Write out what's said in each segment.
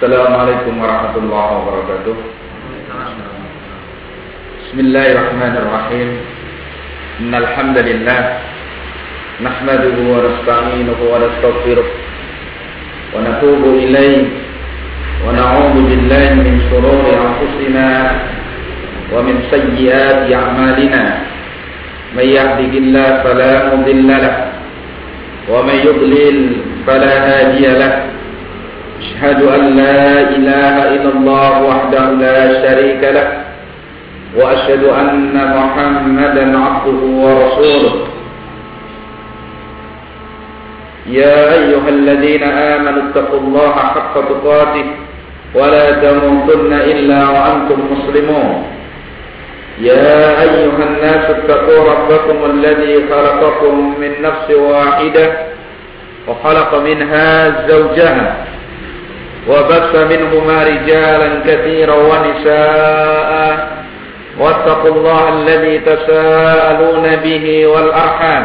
Assalamualaikum warahmatullahi wabarakatuh. Bismillahirrahmanirrahim. Innal hamdalillah nahmaduhu wa nasta'inuhu wa nastaghfiruh wa natubu ilayhi wa na'udzu billahi min shururi anfusina wa min sayyiati a'malina. May yahdihillahu fala mudilla lahu wa may yudlil fala hadiya lahu. أشهد أن لا إله إلا الله وحده لا شريك له وأشهد أن محمدا عبده ورسوله يا أيها الذين آمنوا اتقوا الله حق تقاته ولا تموتن إلا وأنتم مسلمون يا أيها الناس اتقوا ربكم الذي خلقكم من نفس واحدة وخلق منها زوجها وبث منهما رجالا كثيرا ونساء واتقوا الله الذي تساءلون به والأرحام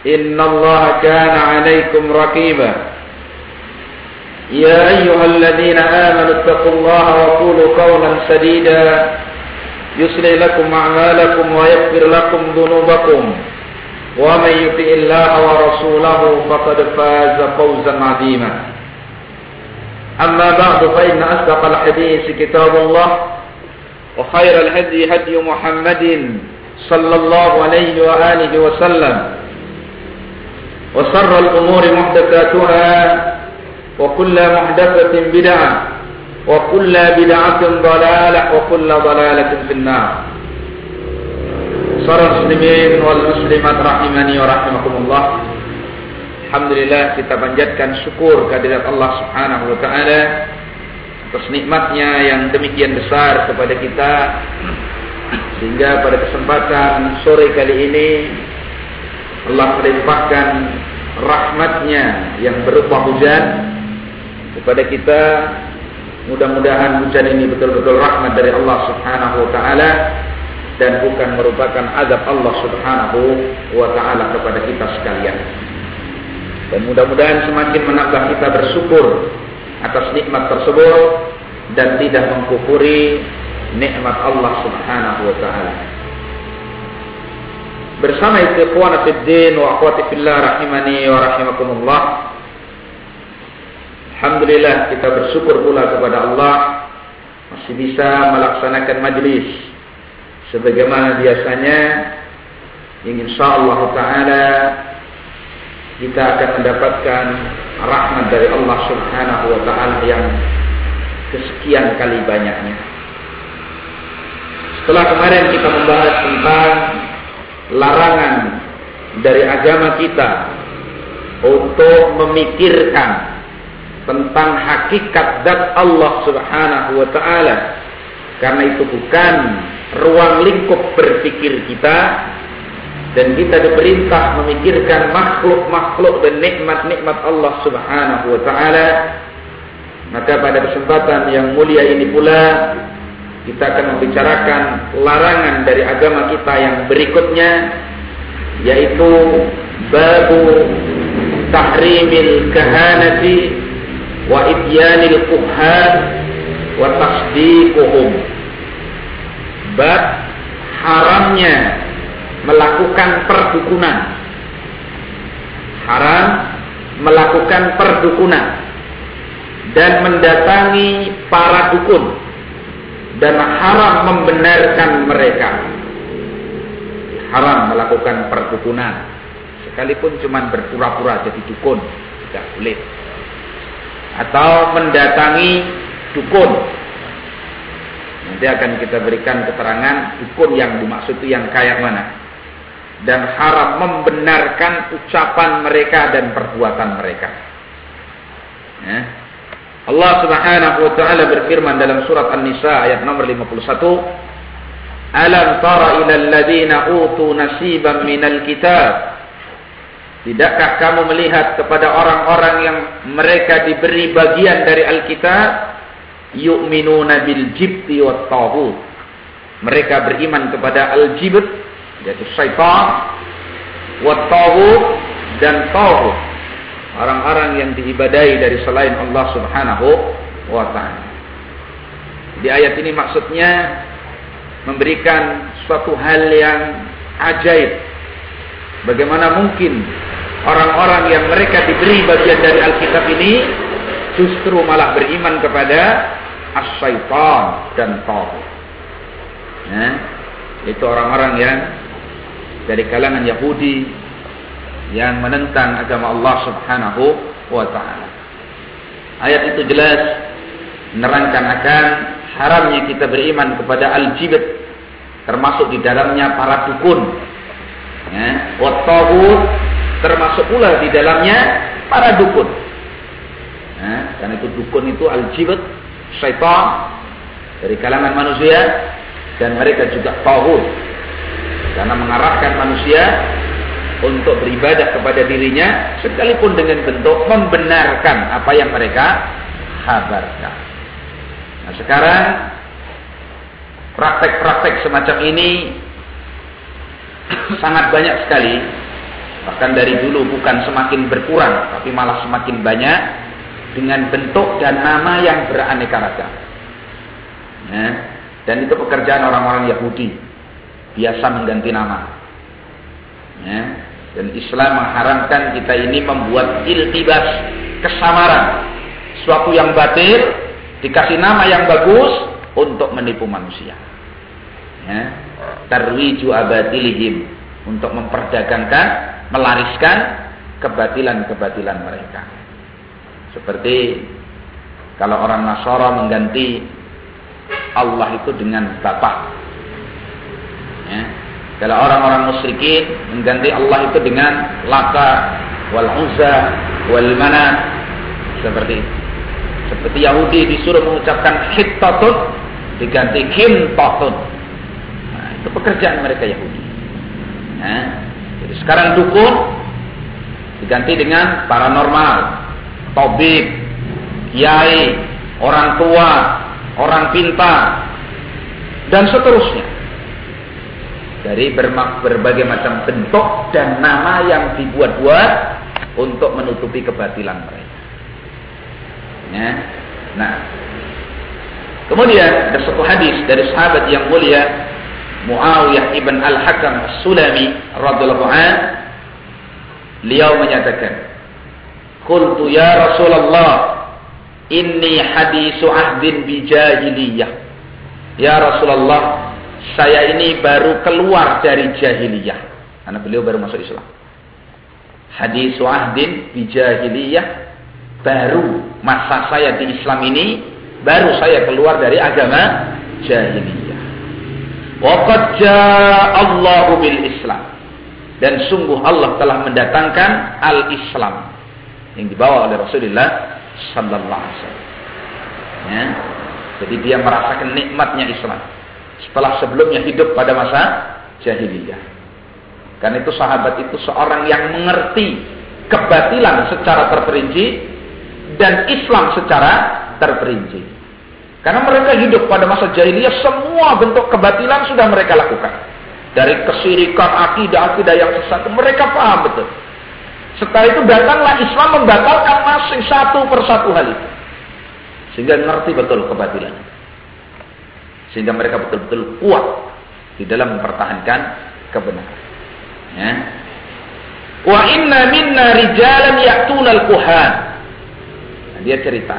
إن الله كان عليكم رقيبا يا أيها الذين آمنوا اتقوا الله وقولوا قولا سديدا يصلح لكم أعمالكم ويغفر لكم ذنوبكم ومن يطع الله ورسوله فقد فاز فوزا عظيما أما بعد فإن أصدق الحديث كتاب الله وخير الهدي هدي محمد صلى الله عليه وآله وسلم وشر الأمور محدثاتها وكل محدثة بدعة وكل بدعة ضلالة وكل ضلالة في النار. Saudara muslimin wal muslimat rahimani wa rahimakumullah. Alhamdulillah, kita panjatkan syukur kehadirat Allah Subhanahu wa taala atas nikmatnya yang demikian besar kepada kita, sehingga pada kesempatan sore kali ini Allah melimpahkan rahmatnya yang berupa hujan kepada kita. Mudah-mudahan hujan ini betul-betul rahmat dari Allah Subhanahu wa taala dan bukan merupakan azab Allah Subhanahu wa taala kepada kita sekalian. Dan mudah-mudahan semakin menambah kita bersyukur atas nikmat tersebut dan tidak mengkufuri nikmat Allah Subhanahu wa taala. Bersama ikhwan fiddin wa akhwati fillah rahimani wa rahimakumullah. Alhamdulillah, kita bersyukur pula kepada Allah masih bisa melaksanakan majlis sebagaimana biasanya, yang insyaallah taala kita akan mendapatkan rahmat dari Allah Subhanahu wa taala yang kesekian kali banyaknya. Setelah kemarin kita membahas tentang larangan dari agama kita untuk memikirkan tentang hakikat zat Allah Subhanahu wa taala, karena itu bukan ruang lingkup berpikir kita, dan kita diperintah memikirkan makhluk-makhluk dan nikmat-nikmat Allah Subhanahu wa taala. Maka pada kesempatan yang mulia ini pula kita akan membicarakan larangan dari agama kita yang berikutnya, yaitu babu tahrimil kahanati wa idyanil kuhan wa tasdiquhum. Bab haramnya melakukan perdukunan. Haram melakukan perdukunan dan mendatangi para dukun, dan haram membenarkan mereka. Haram melakukan perdukunan, sekalipun cuma berpura-pura jadi dukun, tidak boleh. Atau mendatangi dukun. Nanti akan kita berikan keterangan dukun yang dimaksud itu yang kayak mana. Dan haram membenarkan ucapan mereka dan perbuatan mereka. Ya. Allah Subhanahu wa taala berfirman dalam surat An-Nisa ayat nomor 51, Alam tara ilal ladina utu nasiban minal kitab. Tidakkah kamu melihat kepada orang-orang yang mereka diberi bagian dari Alkitab, yu'minuna bil jibti wat taghut. Mereka beriman kepada al-jibt, yaitu syaitan, wat taghut, dan taghut, orang-orang yang diibadahi dari selain Allah Subhanahu wa ta'ala. Di ayat ini maksudnya memberikan suatu hal yang ajaib. Bagaimana mungkin orang-orang yang mereka diberi bagian dari Alkitab ini justru malah beriman kepada as-syaitan dan taghut. Itu orang-orang yang dari kalangan Yahudi yang menentang agama Allah Subhanahu wa ta'ala. Ayat itu jelas menerangkan akan haramnya kita beriman kepada al-jibt, termasuk di dalamnya para dukun. Wa taghut, termasuk pula di dalamnya para dukun. Karena itu dukun itu al-jibt, syaitan dari kalangan manusia, dan mereka juga taghut karena mengarahkan manusia untuk beribadah kepada dirinya sekalipun dengan bentuk membenarkan apa yang mereka kabarkan. Nah, sekarang praktek-praktek semacam ini sangat banyak sekali. Bahkan dari dulu bukan semakin berkurang, tapi malah semakin banyak dengan bentuk dan nama yang beraneka ragam. Dan itu pekerjaan orang-orang Yahudi, biasa mengganti nama. Dan Islam mengharamkan kita ini membuat iltibas, kesamaran, suatu yang batil dikasih nama yang bagus untuk menipu manusia. Tarwiju abatilihim, untuk memperdagangkan, melariskan kebatilan-kebatilan mereka. Seperti kalau orang Nasara mengganti Allah itu dengan Bapa. Kalau orang-orang musyrikin mengganti Allah itu dengan Lata, wal Uzza, wal Manat, seperti itu. Seperti Yahudi disuruh mengucapkan Hittatun diganti Kimtatun. Nah, itu pekerjaan mereka Yahudi. Jadi sekarang dukun diganti dengan paranormal, tabib, kiai, orang tua, orang pintar, dan seterusnya. Dari berbagai macam bentuk dan nama yang dibuat-buat untuk menutupi kebatilan mereka. Nah, kemudian ada satu hadis dari sahabat yang mulia Muawiyah ibn al-Hakam as-Sulami radhiyallahu anhu. Beliau menyatakan, "Qultu ya Rasulullah, inni hadisu ahdin bi jahiliyah." Ya Rasulullah, saya ini baru keluar dari jahiliyah. Karena beliau baru masuk Islam. Hadisu ahdin bi jahiliyah, baru masa saya di Islam ini, baru saya keluar dari agama jahiliyah. Wa qad jaa Allahu bil Islam, dan sungguh Allah telah mendatangkan al-Islam yang dibawa oleh Rasulullah sallallahu alaihi wasallam. Jadi dia merasakan nikmatnya Islam setelah sebelumnya hidup pada masa jahiliyah. Karena itu sahabat itu seorang yang mengerti kebatilan secara terperinci dan Islam secara terperinci. Karena mereka hidup pada masa jahiliyah, semua bentuk kebatilan sudah mereka lakukan. Dari kesyirikan, akidah-akidah yang sesat, mereka paham betul. Setelah itu datanglah Islam membatalkan masing satu persatu hal itu. Sehingga ngerti betul kebatilannya. Sehingga mereka betul-betul kuat di dalam mempertahankan kebenaran. Wa inna minna rijalan ya'tunal kuhan. Nah, dia cerita,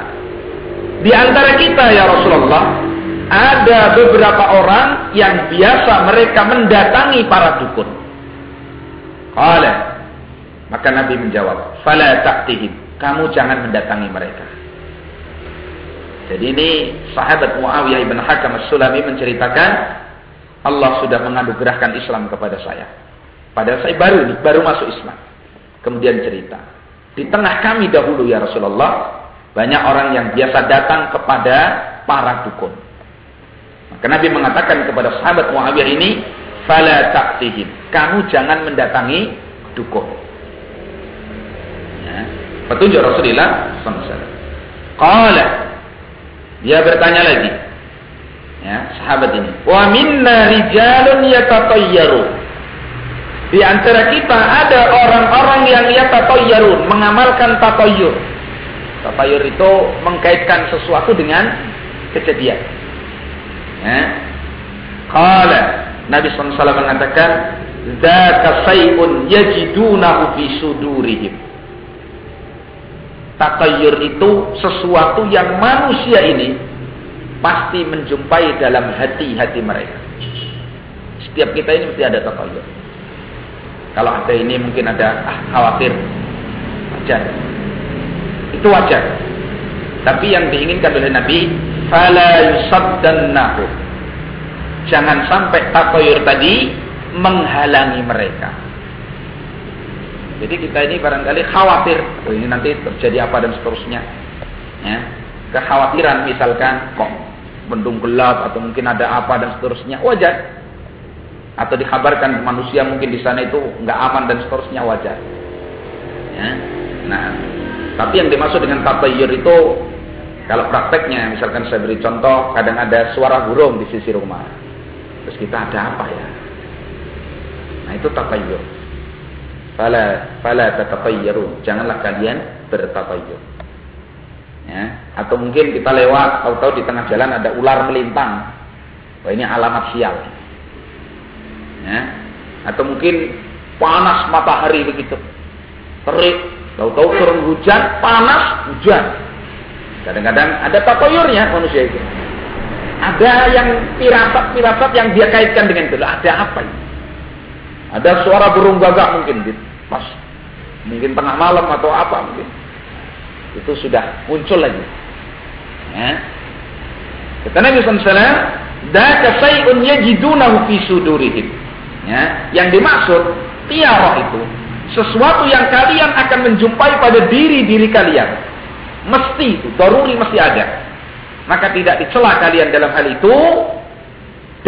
di antara kita ya Rasulullah, ada beberapa orang yang biasa mereka mendatangi para dukun. Qala, maka Nabi menjawab, fala ta'tihim, kamu jangan mendatangi mereka. Jadi ini sahabat Muawiyah ibn Hakam as-Sulami menceritakan, Allah sudah menganugerahkan Islam kepada saya. Padahal saya baru masuk Islam. Kemudian cerita, di tengah kami dahulu ya Rasulullah, banyak orang yang biasa datang kepada para dukun. Maka Nabi mengatakan kepada sahabat Muawiyah ini, fala ta'tihim, kamu jangan mendatangi dukun. Petunjuk Rasulullah SAW. Qala, dia bertanya lagi, sahabat ini, wa minna rijalun yatatayyaru, di antara kita ada orang-orang yang yatatayyarun, mengamalkan tatayyur. Tatayur itu mengkaitkan sesuatu dengan kejadian. Ya. Qala Nabi SAW mengatakan, "Dzaka say'un yajidunahu fi sudurihim." Tatayur itu sesuatu yang manusia ini pasti menjumpai dalam hati-hati mereka. Setiap kita ini mesti ada tatayur. Kalau ada ini mungkin ada khawatir, wajar. Itu wajar. Tapi yang diinginkan oleh Nabi, fala yusaddannahu. Jangan sampai tatayur tadi menghalangi mereka. Jadi kita ini barangkali khawatir, ini nanti terjadi apa dan seterusnya. Ya. Kekhawatiran misalkan kok mendung gelap atau mungkin ada apa dan seterusnya, wajar. Atau dikabarkan manusia mungkin di sana itu nggak aman dan seterusnya, wajar. Ya. Nah, tapi yang dimaksud dengan tatayur itu, kalau prakteknya, misalkan saya beri contoh, kadang ada suara burung di sisi rumah. Terus kita ada apa ya? Nah, itu tatayur. Fala tatatayyaru. Janganlah kalian bertatayur. Ya. Atau mungkin kita lewat, tahu-tahu di tengah jalan ada ular melintang. Wah, ini alamat sial. Ya. Atau mungkin panas matahari begitu, terik, tahu-tahu turun hujan, panas, hujan. Kadang-kadang ada tatayurnya manusia itu. Ada yang pirasat yang dia kaitkan dengan itu. Ada apa ini? Ada suara burung gagak mungkin pas mungkin tengah malam atau apa mungkin. Itu sudah muncul lagi. Ya. Kata Nabi SAW, "Dzaka say'un yajidunahu fi sudurihim." Ya, yang dimaksud tiarah itu sesuatu yang kalian akan menjumpai pada diri-diri kalian. Mesti itu, daruri mesti ada. Maka tidak dicela kalian dalam hal itu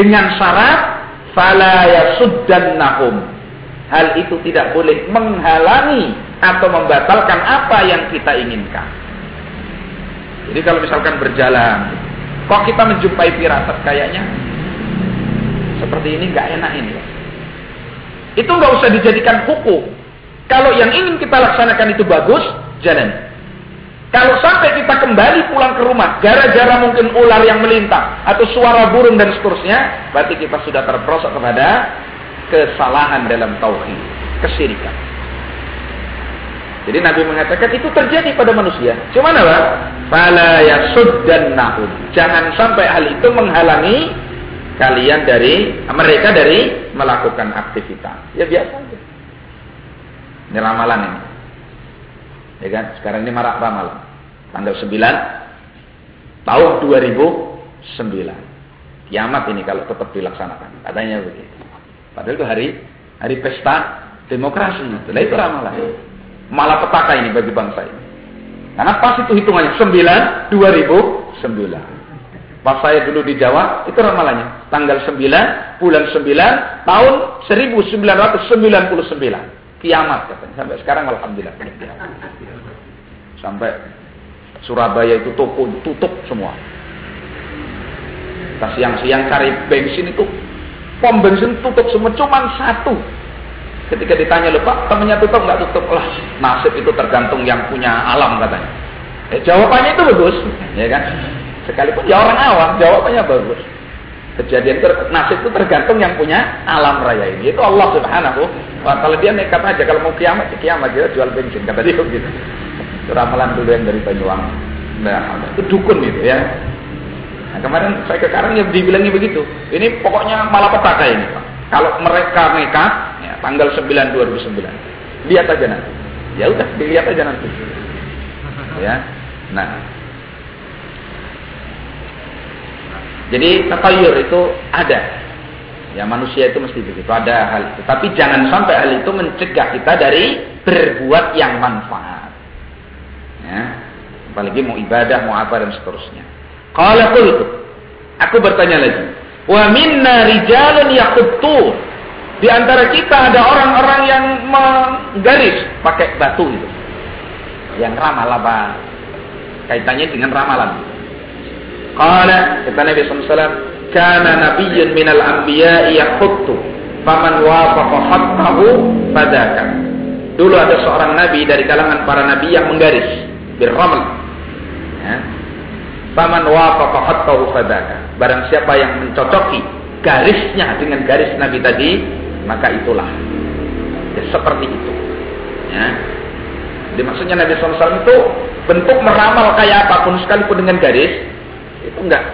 dengan syarat fala yasuddannahum. Hal itu tidak boleh menghalangi atau membatalkan apa yang kita inginkan. Jadi kalau misalkan berjalan, kok kita menjumpai firasat kayaknya seperti ini nggak enak ini. Itu nggak usah dijadikan hukum. Kalau yang ingin kita laksanakan itu bagus, jalan. Kalau sampai kita kembali pulang ke rumah, gara-gara mungkin ular yang melintang atau suara burung dan seterusnya, berarti kita sudah terperosok kepada kesalahan dalam tauhid, kesyirikan. Jadi Nabi mengatakan itu terjadi pada manusia. Cuma apa? Fala yasuddannahum. Jangan sampai hal itu menghalangi kalian mereka dari melakukan aktivitas. Ya biasa aja. Ini ramalan ini. Ya kan? Sekarang ini marak ramalan. Tanggal 9 tahun 2009. Kiamat ini kalau tetap dilaksanakan. Katanya begitu. Padahal itu hari pesta demokrasi. Nah, itu ramalan. Malah petaka ini bagi bangsa ini. Karena pas itu hitungannya 2009. Pas saya dulu di Jawa, itu ramalannya. Tanggal 9, bulan 9, tahun 1999. Kiamat katanya. Sampai sekarang alhamdulillah. Sampai Surabaya itu toko tutup semua. Kita siang-siang cari bensin itu, pom bensin tutup semua, cuma satu. Ketika ditanya, "Loh Pak, temannya tutup nggak tutup?" Lah, nasib itu tergantung yang punya alam katanya. Jawabannya itu bagus, ya kan? Sekalipun ya orang awam, jawabannya bagus. Kejadian nasib itu tergantung yang punya alam raya ini. Itu Allah Subhanahu wa Ta'ala. Dia nekat aja kalau mau kiamat, dia jual bensin, kata dia begitu. Itu ramalan dulu yang dari Banyuwangi. Nah, itu dukun itu ya. Nah, kemarin saya ke Karang ya dibilangnya begitu. Ini pokoknya malapetaka ini, Pak. Kalau mereka nekat, ya, tanggal 9 2009. Lihat aja nanti. Ya udah, dilihat aja nanti. Ya. Nah. Jadi tatayur itu ada. Ya, manusia itu mesti begitu, ada hal itu. Tapi jangan sampai hal itu mencegah kita dari berbuat yang manfaat. Ya. Apalagi mau ibadah, mau apa dan seterusnya. Qala qultu, aku bertanya lagi. Wa minna rijalun yaquttun. Di antara kita ada orang-orang yang menggaris pakai batu itu. Yang ramal apa? Kaitannya dengan ramalan. Qala, kata Nabi SAW, kana nabiyyun minal anbiya'i yaquttu, faman wafaqa khattahu fadaka. Dulu ada seorang nabi dari kalangan para nabi yang menggaris birramal Faman wafaqa khattahu fadzaka. Barang siapa yang mencocoki garisnya dengan garis Nabi tadi, maka itulah. Ya, seperti itu. Ya. Jadi maksudnya Nabi SAW itu bentuk meramal kayak apapun sekalipun dengan garis, itu enggak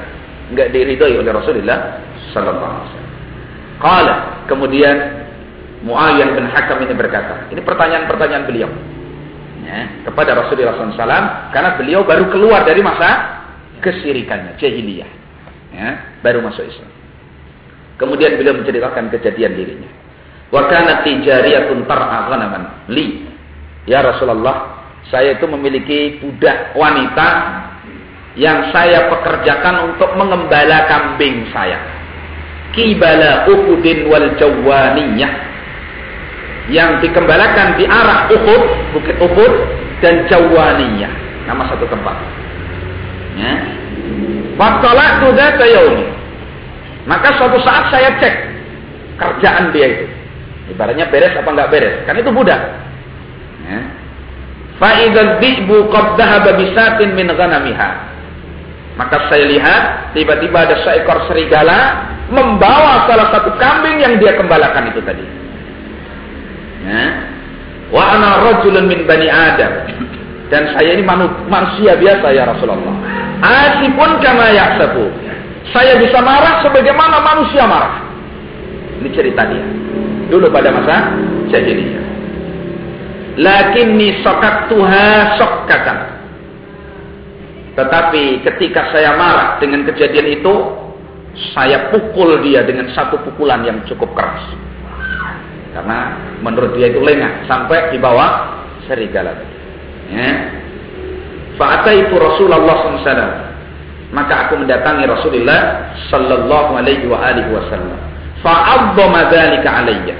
diridhoi oleh Rasulullah sallallahu alaihi wasallam. Qala, kemudian Muawiyah bin Hakam ini berkata, ini pertanyaan-pertanyaan beliau ya, kepada Rasulullah SAW, karena beliau baru keluar dari masa kesyirikannya, jahiliyah, ya, baru masuk Islam. Kemudian beliau menceritakan kejadian dirinya. Wa kanat tijariyatun tar'a ghanaman li. Ya Rasulullah, saya itu memiliki budak wanita yang saya pekerjakan untuk mengembala kambing saya. Qibala Uhudin wal Jawaniyah, yang dikembalakan di arah Uhud, Bukit Uhud, dan Jawaniyah, nama satu tempat. Ya. Fattala'tu dzata yaumi. Maka suatu saat saya cek kerjaan dia itu. Ibaratnya beres apa enggak beres? Kan itu budak. Ya. Fa idzal dhi'bu qad dhahaba bisatin min ghanamiha. Maka saya lihat tiba-tiba ada seekor serigala membawa salah satu kambing yang dia kembalakan itu tadi. Ya. Wa ana rajulun min bani Adam. Dan saya ini manusia biasa ya Rasulullah. Asifun kama yahsabu. Saya bisa marah sebagaimana manusia marah. Ini cerita dia. Dulu pada masa jahiliyah. Lakinni saqattuha saqqatan. Tetapi ketika saya marah dengan kejadian itu, saya pukul dia dengan satu pukulan yang cukup keras. Karena menurut dia itu lengah sampai di bawah serigala. Ya. Fa'ataitu Rasulullah SAW. Maka aku mendatangi Rasulullah sallallahu alaihi wasallam. Fa'azzama dzalika alayya.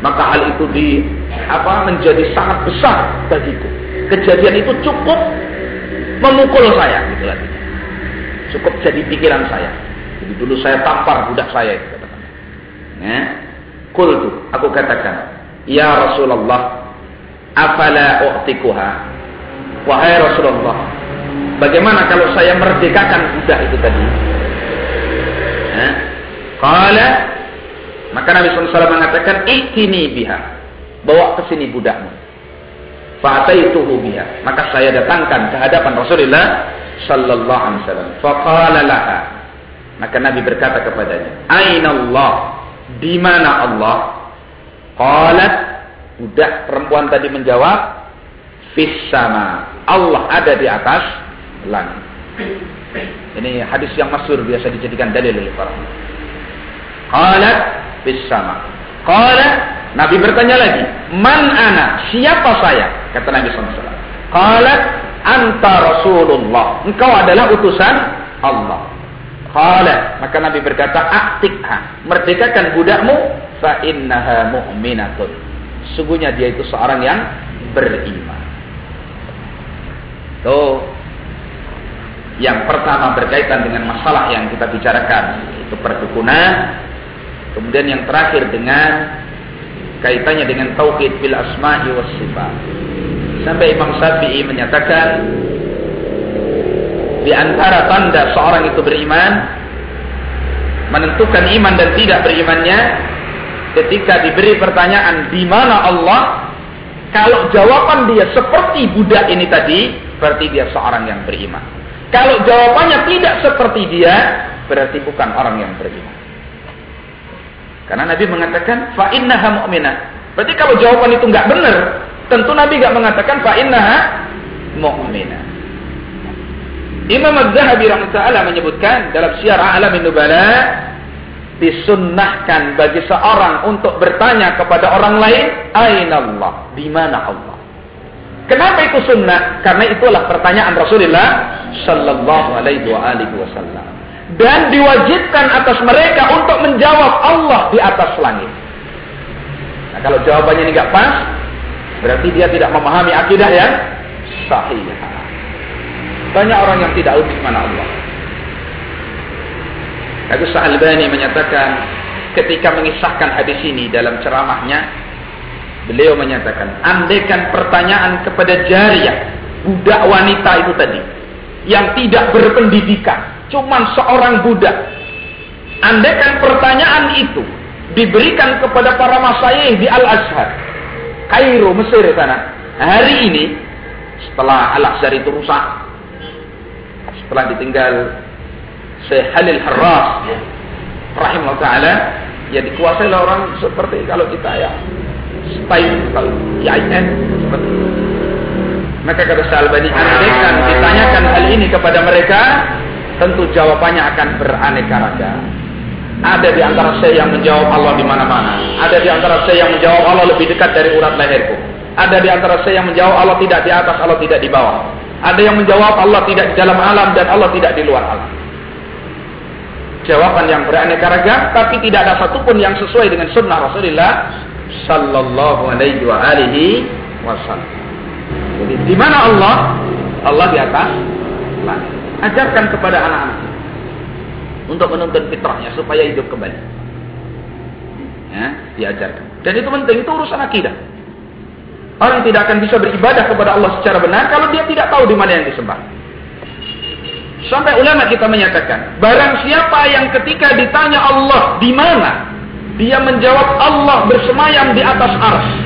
Maka hal itu menjadi sangat besar bagiku. Kejadian itu cukup memukul saya, gitu lagi. Cukup jadi pikiran saya. Jadi dulu saya tampar budak saya itu, katakan. Ya. Qultu, aku katakan, ya Rasulullah, afala u'tikuha? Wahai Rasulullah, bagaimana kalau saya merdekakan budak itu tadi? Qala, maka Nabi SAW mengatakan, "I'tini biha." Bawa ke sini budakmu. Fa'ataituhu biha. Maka saya datangkan ke hadapan Rasulullah sallallahu alaihi wasallam. Faqala laha. Maka Nabi berkata kepadanya, "Aina Allah?" Di mana Allah? Qalat, budak perempuan tadi menjawab, "Fis sama." Allah ada di atas langit. Ini hadis yang masyhur, biasa dijadikan dalil oleh para ulama. Qalat fis sama. Qala, Nabi bertanya lagi, "Man ana?" Siapa saya? Kata Nabi SAW. Qalat, "Anta Rasulullah." Engkau adalah utusan Allah. Qala, maka Nabi berkata, "A'tiqha." Merdekakan budakmu, fa innaha mu'minatun. Sungguhnya dia itu seorang yang beriman. Tuh. Yang pertama berkaitan dengan masalah yang kita bicarakan, itu perdukunan. Kemudian yang terakhir dengan kaitannya dengan tauhid bil asma'i was sifat. Sampai Imam Syafi'i menyatakan di antara tanda seorang itu beriman, menentukan iman dan tidak berimannya, ketika diberi pertanyaan di mana Allah, kalau jawaban dia seperti budak ini tadi, berarti dia seorang yang beriman. Kalau jawabannya tidak seperti dia, berarti bukan orang yang beriman. Karena Nabi mengatakan fa innaha mu'minah. Berarti kalau jawaban itu enggak benar, tentu Nabi enggak mengatakan fa innaha mu'minah. Imam Az-Zahabi rahimahullah menyebutkan dalam Syiar A'lamin Nubala, disunnahkan bagi seorang untuk bertanya kepada orang lain, aina Allah? Di mana Allah? Kenapa itu sunnah? Karena itulah pertanyaan Rasulullah sallallahu alaihi wasallam. Dan diwajibkan atas mereka untuk menjawab Allah di atas langit. Nah, kalau jawabannya ini enggak pas, berarti dia tidak memahami akidah yang sahih. Banyak orang yang tidak tahu di mana Allah. Lalu Al-Albani menyatakan ketika mengisahkan hadis ini dalam ceramahnya, beliau menyatakan, andaikan pertanyaan kepada jariyah, budak wanita itu tadi, yang tidak berpendidikan, cuman seorang budak. Andaikan pertanyaan itu diberikan kepada para masyayikh di Al-Azhar, Kairo, Mesir sana, hari ini setelah Al-Azhar itu rusak, setelah ditinggal Syekh Halil Harras rahimahullah ta'ala, ya dikuasai oleh orang seperti kalau kita ya Spain, kalau IAIN seperti itu. Maka kata Syalbani, andaikan ditanyakan hal ini kepada mereka, tentu jawabannya akan beraneka ragam. Ada di antara saya yang menjawab Allah di mana-mana. Ada di antara saya yang menjawab Allah lebih dekat dari urat leherku. Ada di antara saya yang menjawab Allah tidak di atas, Allah tidak di bawah. Ada yang menjawab Allah tidak di dalam alam dan Allah tidak di luar alam. Jawaban yang beraneka ragam, tapi tidak ada satupun yang sesuai dengan sunnah Rasulullah sallallahu alaihi wa alihi wasallam. Jadi di mana Allah? Allah di atas langit. Ajarkan kepada anak-anak untuk menuntun fitrahnya supaya hidup kembali. Ya, diajarkan. Dan itu penting, itu urusan akidah. Orang tidak akan bisa beribadah kepada Allah secara benar kalau dia tidak tahu di mana yang disembah. Sampai ulama kita menyatakan, barang siapa yang ketika ditanya Allah di mana, dia menjawab Allah bersemayam di atas arsy.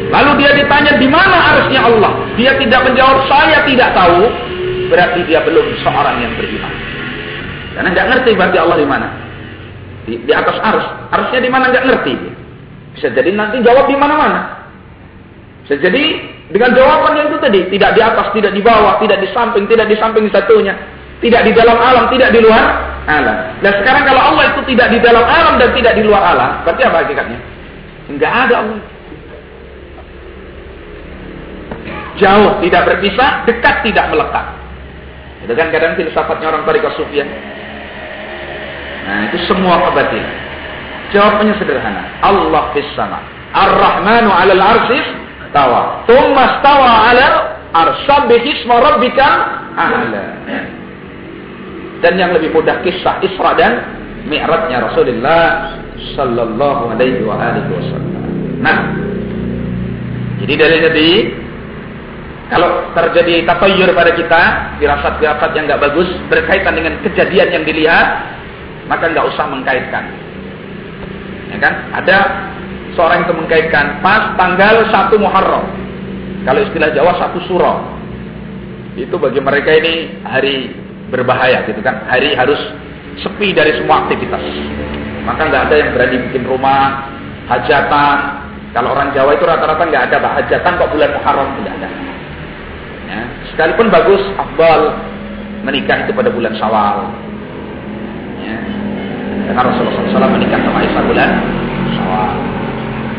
Lalu dia ditanya di mana arsy-nya Allah, dia tidak menjawab saya tidak tahu, berarti dia belum seorang yang beriman. Karena nggak ngerti berarti Allah di mana. Di atas arsy. Arsy-nya di mana nggak ngerti. Bisa jadi nanti jawab di mana-mana. Bisa jadi dengan jawaban yang itu tadi, tidak di atas, tidak di bawah, tidak di samping satunya, tidak di dalam alam, tidak di luar alam. Nah sekarang kalau Allah itu tidak di dalam alam dan tidak di luar alam, berarti apa hakikatnya? Enggak ada Allah. Jauh tidak berpisah, dekat tidak melekat. Itu kan kadang filsafatnya orang Tariqah Sufiyah. Nah itu semua kebatilan. Jawabannya sederhana. Allah fis sama. Ar-Rahmanu 'alal 'arsy tawa. Tsumma stawa 'alal 'arsy. Subbihisma rabbikal a'la. Dan yang lebih mudah kisah Isra dan Mi'rajnya Rasulullah sallallahu alaihi wa alihi wasallam. Nah, jadi dari tadi kalau terjadi tatayyur pada kita, firasat-firasat yang enggak bagus berkaitan dengan kejadian yang dilihat, maka enggak usah mengkaitkan. Ya kan? Ada seorang itu mengkaitkan pas tanggal 1 Muharram. Kalau istilah Jawa 1 Suro. Itu bagi mereka ini hari berbahaya gitu kan. Hari harus sepi dari semua aktivitas. Maka enggak ada yang berani bikin rumah, hajatan. Kalau orang Jawa itu rata-rata enggak ada hajatan kok bulan Muharram tidak ada. Ya, sekalipun bagus, afdal menikah itu pada bulan Syawal. Ya. Karena Rasulullah SAW menikah sama Aisyah bulan Syawal.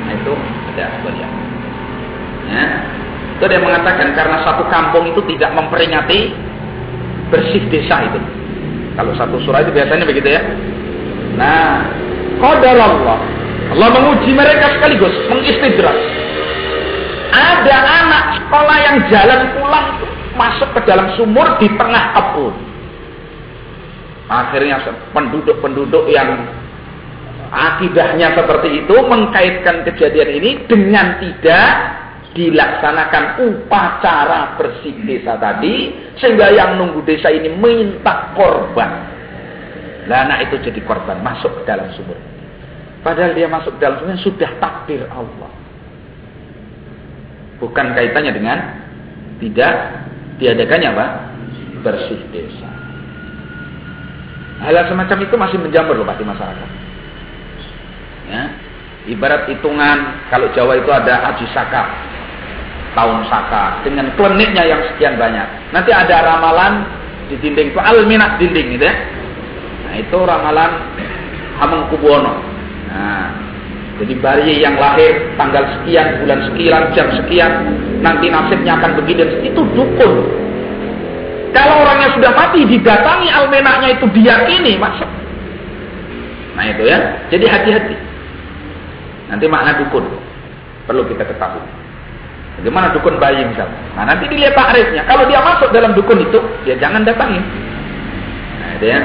Nah itu ada afdalnya. Ya. Itu dia mengatakan karena satu kampung itu tidak memperingati bersih desa itu. Kalau satu surah itu biasanya begitu ya. Nah, qadarallah. Allah menguji mereka sekaligus, mengistidraj. Ada anak sekolah yang jalan pulang itu masuk ke dalam sumur di tengah kebun. Akhirnya penduduk-penduduk yang akidahnya seperti itu mengkaitkan kejadian ini dengan tidak dilaksanakan upacara bersih desa tadi, sehingga yang nunggu desa ini minta korban. Lah anak itu jadi korban, masuk ke dalam sumur. Padahal dia masuk ke dalam sumur sudah takdir Allah. Bukan kaitannya dengan tidak diadakannya apa? Bersih desa. Hal semacam itu masih menjamur loh Pak di masyarakat. Ya. Ibarat hitungan kalau Jawa itu ada Haji Saka, tahun Saka dengan kliniknya yang sekian banyak. Nanti ada ramalan di dinding itu alminat dinding gitu ya. Nah itu ramalan Hamengkubuwono. Nah, jadi bayi yang lahir tanggal sekian, bulan sekian, jam sekian, nanti nasibnya akan begini. Itu dukun. Kalau orangnya sudah mati, didatangi almenaknya itu diyakini, masuk. Nah itu ya. Jadi hati-hati. Nanti makna dukun perlu kita ketahui. Bagaimana dukun bayi misalnya. Nah nanti dilihat takrifnya. Kalau dia masuk dalam dukun itu, ya jangan datangin. Nah itu ya.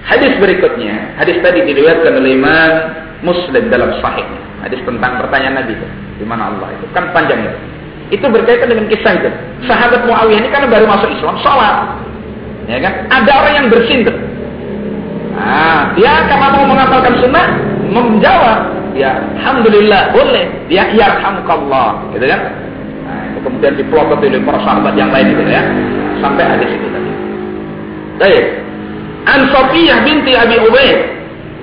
Hadis berikutnya, hadis tadi diriwayatkan oleh Imam Muslim dalam sahihnya. Hadis tentang pertanyaan Nabi itu, di mana Allah itu kan panjang itu. Itu berkaitan dengan kisah itu. sahabat Muawiyah ini karena baru masuk Islam, sholat. Ya kan? Ada orang yang bersindir. Nah, dia karena mau mengamalkan sunnah, menjawab, ya alhamdulillah, boleh. Dia yarhamukallah, gitu kan? Nah, itu kemudian diplotot oleh para sahabat yang lain gitu ya. Sampai hadis itu tadi. Baik. An Safiyah binti Abi Ubaid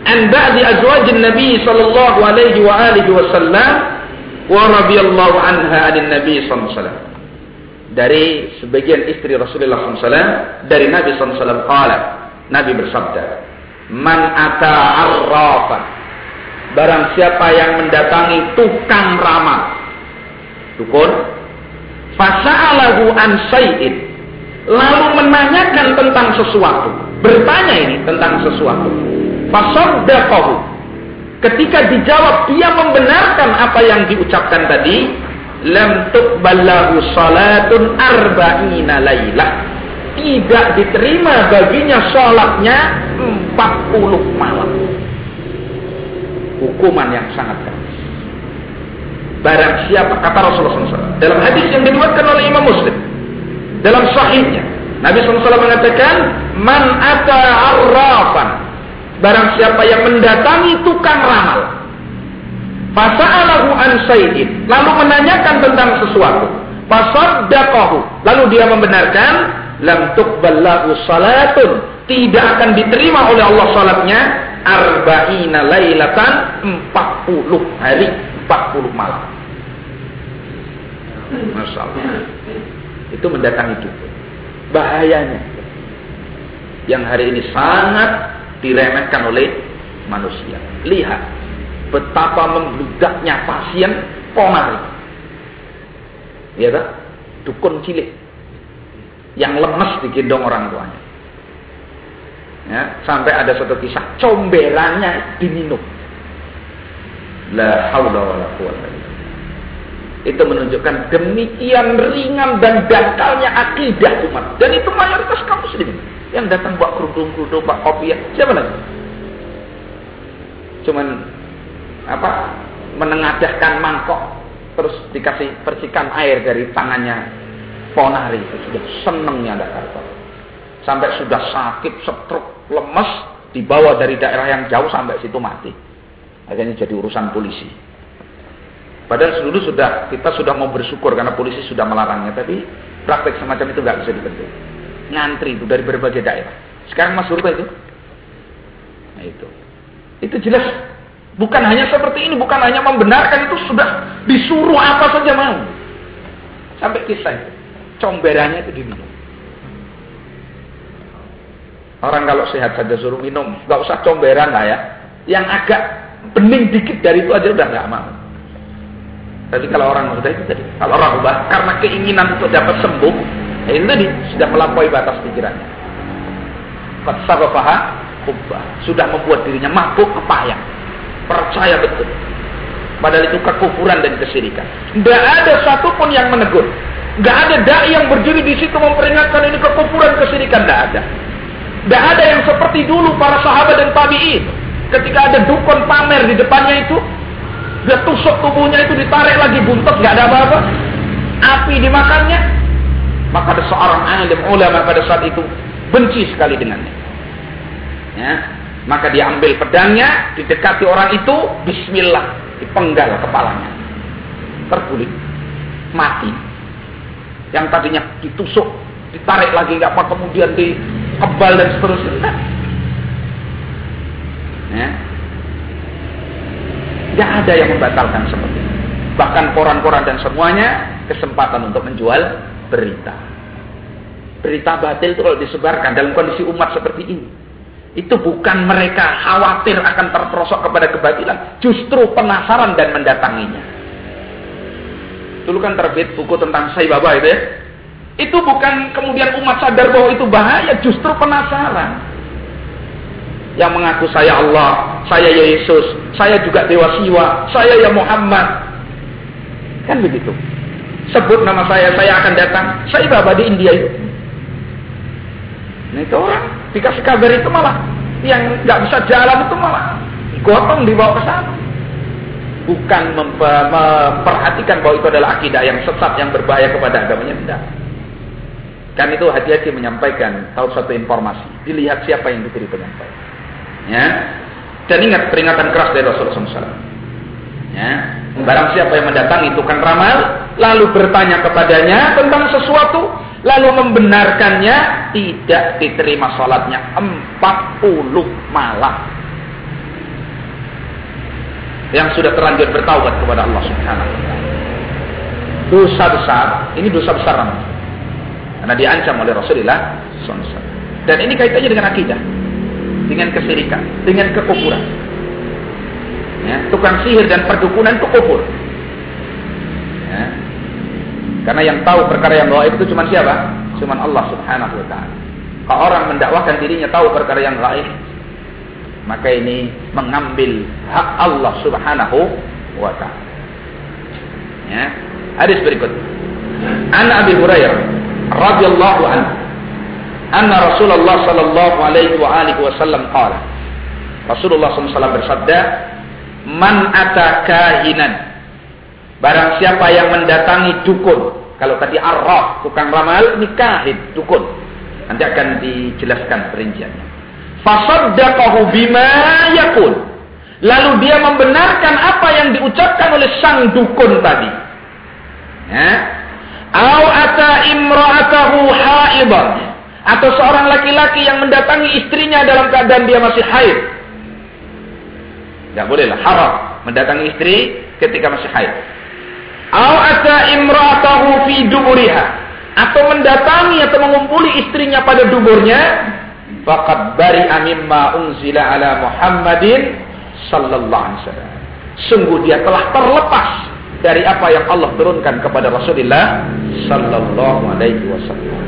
an ba'di azwajin Nabi sallallahu alaihi wa alihi wasallam wa radhiyallahu anha anin Nabi sallallahu alaihi wasallam. Dari sebagian istri Rasulullah SAW, dari Nabi SAW, Nabi bersabda, Man ata arrafa, barang siapa yang mendatangi tukang ramal, dukun, fasa'alahu an syai'in, lalu menanyakan tentang sesuatu, bertanya ini tentang sesuatu, fasaddaqahu, ketika dijawab dia membenarkan apa yang diucapkan tadi, lam tuqballahu salatun arba'ina lailah, tidak diterima baginya salatnya 40 malam. Hukuman yang sangat keras. Barang siapa, kata Rasulullah SAW dalam hadis yang diriwayatkan oleh Imam Muslim dalam sahihnya, Nabi SAW mengatakan, man ata arrafan, barang siapa yang mendatangi tukang ramal, fasa'alahu an syai'in, lalu menanyakan tentang sesuatu, fasaddaqahu, lalu dia membenarkan, lam tuqballahu salatun, tidak akan diterima oleh Allah salatnya, arba'ina lailatan, 40 hari, 40 malam. Masya Allah. Itu mendatangi dukun. Bahayanya yang hari ini sangat diremehkan oleh manusia. Lihat betapa membludaknya pasien ponari, ya tak? Dukun cilik yang lemes digendong orang tuanya, ya, sampai ada satu kisah comberannya diminum. La haula wala quwwata. Itu menunjukkan demikian ringan dan dangkalnya akidah umat, dan itu mayoritas kaum muslimin yang datang bawa kerudung-kerudung, bawa kopiah. Siapa lagi? Cuman menengadahkan mangkok, terus dikasih percikan air dari tangannya ponari, itu sudah senengnya ada kata. Sampai sudah sakit, stroke, lemes, dibawa dari daerah yang jauh sampai situ mati. Akhirnya jadi urusan polisi. Padahal dulu kita sudah mau bersyukur karena polisi sudah melarangnya, tapi praktek semacam itu nggak bisa dibentuk. Ngantri itu dari berbagai daerah. Sekarang Mas Surba itu, nah itu jelas. Bukan hanya seperti ini, bukan hanya membenarkan, itu sudah disuruh apa saja mau. Sampai kisah itu, comberannya itu diminum. Orang kalau sehat saja suruh minum, nggak usah comberan lah ya. Yang agak bening dikit dari itu aja udah nggak mau. Tapi kalau orang sudah itu tadi, kalau orang ubah karena keinginan untuk dapat sembuh, itu tadi sudah melampaui batas pikirannya. Qad sabaha ubah, sudah membuat dirinya mabuk kepayang. Percaya betul. Padahal itu kekufuran dan kesyirikan. Tidak ada satupun yang menegur. Tidak ada dai yang berdiri di situ memperingatkan ini kekufuran, kesyirikan. Tidak ada. Tidak ada yang seperti dulu para sahabat dan tabi'in. Ketika ada dukun pamer di depannya itu, dia tusuk tubuhnya itu, ditarik lagi buntet, tidak ada apa-apa. Api dimakannya. Maka ada seorang alim ulama pada saat itu benci sekali dengannya. Ya. Maka dia ambil pedangnya, didekati orang itu, bismillah, dipenggal kepalanya. Terguling. Mati. Yang tadinya ditusuk, ditarik lagi, nggak apa, kemudian dikebal dan seterusnya. Ya. Nggak ada yang membatalkan seperti itu. Bahkan koran-koran dan semuanya kesempatan untuk menjual berita. Berita batil itu kalau disebarkan dalam kondisi umat seperti ini, itu bukan mereka khawatir akan terperosok kepada kebatilan, justru penasaran dan mendatanginya. Dulu kan terbit buku tentang Sai Baba itu ya. Itu bukan kemudian umat sadar bahwa itu bahaya, justru penasaran. Yang mengaku saya Allah, saya Yesus, saya juga Dewa Siwa, saya ya Muhammad. Kan begitu. Sebut nama saya akan datang. Sai Baba di India itu. Nah itu orang dikasih kabar itu malah yang nggak bisa jalan itu malah gotong dibawa ke sana. Bukan memperhatikan bahwa itu adalah akidah yang sesat yang berbahaya kepada agamanya, tidak. Kan itu hati-hati menyampaikan tahu suatu informasi. Dilihat siapa yang diberi penyampaian. Ya. Dan ingat peringatan keras dari Rasulullah SAW. Ya. Barang siapa yang mendatangi tukang ramal, lalu bertanya kepadanya tentang sesuatu, lalu membenarkannya, tidak diterima salatnya 40 malam. Yang sudah terlanjur bertaubat kepada Allah Subhanahu wa taala. Dosa besar, ini dosa besar namanya. Karena diancam oleh Rasulullah SAW. Dan ini kaitannya dengan akidah, dengan kesyirikan, dengan kekufuran. Ya, tukang sihir dan perdukunan itu kufur. Ya. Karena yang tahu perkara yang gaib itu cuma siapa? Cuma Allah Subhanahu wa taala. Kalau orang mendakwahkan dirinya tahu perkara yang gaib, maka ini mengambil hak Allah Subhanahu wa taala. Ya. Hadis berikut. An Abi Hurairah radhiyallahu anhu anna Rasulullah sallallahu alaihi wa alihi wasallam qala. Rasulullah SAW bersabda, "Man ata kahinan." Barang siapa yang mendatangi dukun. Kalau tadi arraf, tukang ramal, ini kahin, dukun. Nanti akan dijelaskan perinciannya. Fasaddaqahu bima yaqul. Lalu dia membenarkan apa yang diucapkan oleh sang dukun tadi. Ya. Au ata imra'atahu haidan. Atau seorang laki-laki yang mendatangi istrinya dalam keadaan dia masih haid. Tidak bolehlah, haram mendatangi istri ketika masih haid. Au ata imra'atahu fi duburiha. Atau mendatangi atau mengumpuli istrinya pada duburnya. Faqad bari'a mimma unzila ala Muhammadin sallallahu alaihi wasallam. Sungguh dia telah terlepas dari apa yang Allah turunkan kepada Rasulullah sallallahu alaihi wasallam.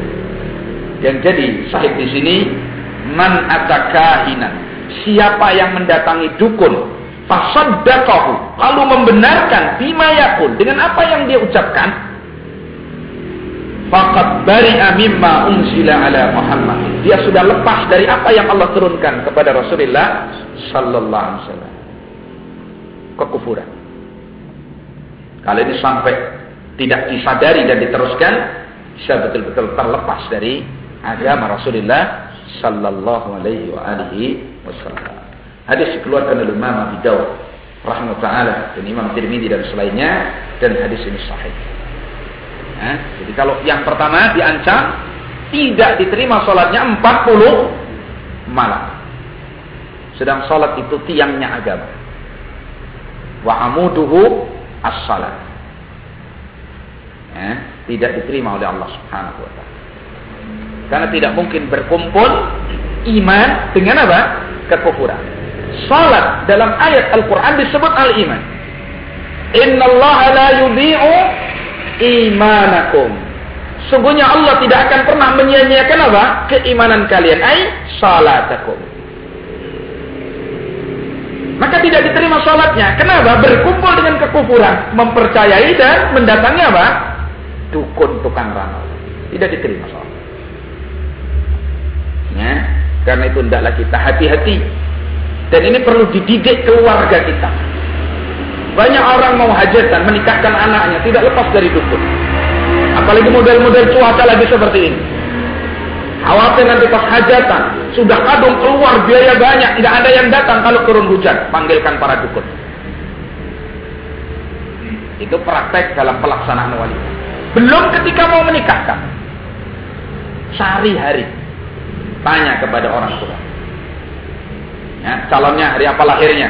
Yang jadi sahih di sini, man atakahinan, siapa yang mendatangi dukun, fasaddaqahu, lalu membenarkan bima yaqul, dengan apa yang dia ucapkan, faqad bari'a mimma unzila ala Muhammad. Dia sudah lepas dari apa yang Allah turunkan kepada Rasulullah sallallahu alaihi wasallam. Kekufuran. Kalau ini sampai tidak disadari dan diteruskan, bisa betul-betul terlepas dari agama Rasulullah sallallahu alaihi wa alihi wasallam. Hadis dikeluarkan oleh Imam Abi Dawud rahimahullah taala dan Imam Tirmidzi dan selainnya, dan hadis ini sahih. Nah, jadi kalau yang pertama diancam tidak diterima salatnya 40 malam. Sedang salat itu tiangnya agama. Wa amuduhu as-salat. Ya, tidak diterima oleh Allah Subhanahu wa taala. Karena tidak mungkin berkumpul iman dengan apa? Kekufuran. Salat dalam ayat Al-Qur'an disebut al-iman. Innallaha la yudhi'u imanakum. Sungguhnya Allah tidak akan pernah menyia-nyiakan apa? Keimanan kalian, ai salatakum. Maka tidak diterima salatnya. Kenapa? Berkumpul dengan kekufuran, mempercayai dan mendatangi apa? Dukun, tukang ramal. Tidak diterima salat. Ya, karena itu hendaklah kita hati-hati. Dan ini perlu dididik keluarga kita. Banyak orang mau hajatan, menikahkan anaknya, tidak lepas dari dukun. Apalagi model-model cuaca lagi seperti ini. Khawatir nanti pas hajatan, sudah kadung keluar biaya banyak, nggak ada yang datang kalau turun hujan, panggilkan para dukun. Itu praktek dalam pelaksanaan walimah. Belum ketika mau menikahkan. Sehari-hari tanya kepada orang tua. Ya, calonnya hari apa lahirnya?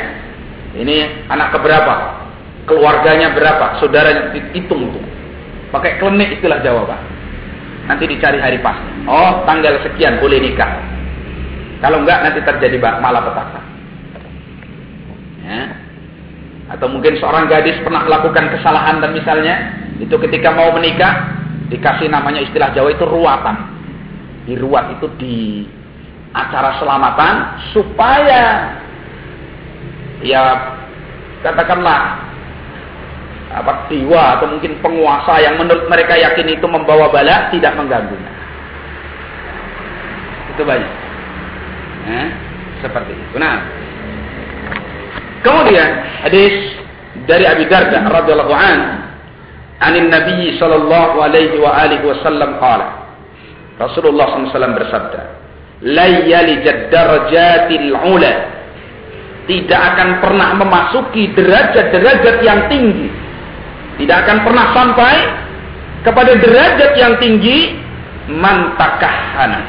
Ini anak keberapa? Keluarganya berapa? Saudaranya, hitung tuh. Pakai klenik istilah Jawa, Pak. Nanti dicari hari pasnya. Oh, tanggal sekian boleh nikah. Kalau enggak nanti terjadi malapetaka. Ya. Atau mungkin seorang gadis pernah melakukan kesalahan dan misalnya itu ketika mau menikah dikasih namanya istilah Jawa itu ruatan. Diruat itu di acara selamatan supaya ya katakanlah apa dewa atau mungkin penguasa yang menurut mereka yakin itu membawa bala tidak mengganggunya. Itu banyak. Seperti itu. Nah, kemudian hadis dari Abi Darda radhiyallahu anhu, anin Nabi sallallahu alaihi wa alihi wasallam qala, Rasulullah SAW bersabda, la yalijad darajatil ula, tidak akan pernah memasuki derajat-derajat yang tinggi, tidak akan pernah sampai kepada derajat yang tinggi, man takahhana,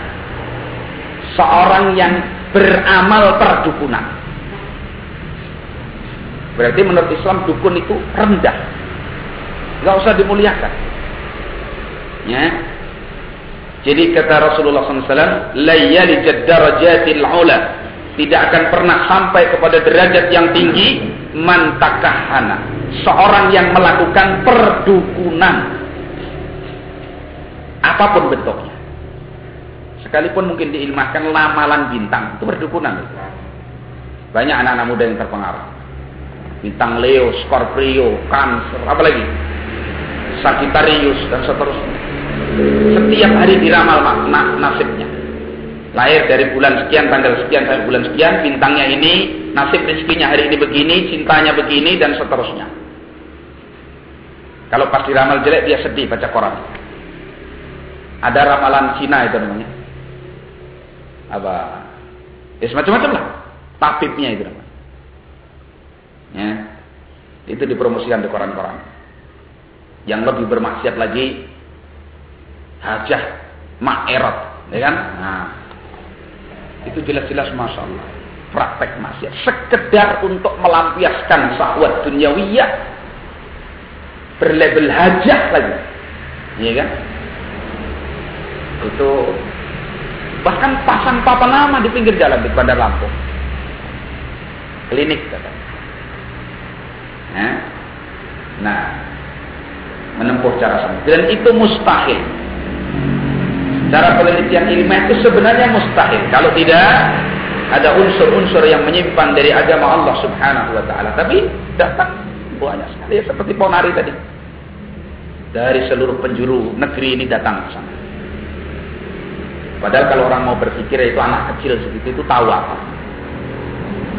seorang yang beramal perdukunan. Berarti menurut Islam dukun itu rendah, nggak usah dimuliakan. Ya. Jadi kata Rasulullah SAW, la yalijad darajatil ula, tidak akan pernah sampai kepada derajat yang tinggi, man takahhana, seorang yang melakukan perdukunan apapun bentuknya. Sekalipun mungkin diilmahkan lamalan bintang, itu perdukunan. Banyak anak-anak muda yang terpengaruh. Bintang Leo, Scorpio, Cancer, apalagi Sagittarius dan seterusnya. Setiap hari diramal nasibnya. Lahir dari bulan sekian, tanggal sekian sampai bulan sekian, bintangnya ini, nasib rezekinya hari ini begini, cintanya begini, dan seterusnya. Kalau pas diramal jelek, dia sedih baca koran. Ada ramalan Cina itu namanya. Apa? Ya semacam-macam lah. Tabibnya itu namanya. Ya. Itu dipromosikan di koran-koran. Yang lebih bermaksiat lagi, hajah ma'erat, ya kan? Nah, itu jelas-jelas Masya Allah praktek maksiat, sekedar untuk melampiaskan syahwat duniawiyah, berlabel hajah lagi, ya kan? Itu bahkan pasang papan nama di pinggir jalan di Bandar Lampung, klinik katanya. Nah, menempuh cara sama, dan itu mustahil. Cara penelitian ilmiah itu sebenarnya mustahil kalau tidak ada unsur-unsur yang menyimpang dari agama Allah Subhanahu wa taala. Tapi datang banyak sekali, ya, seperti Ponari tadi. Dari seluruh penjuru negeri ini datang ke sana. Padahal kalau orang mau berpikir itu anak kecil segitu itu tahu apa.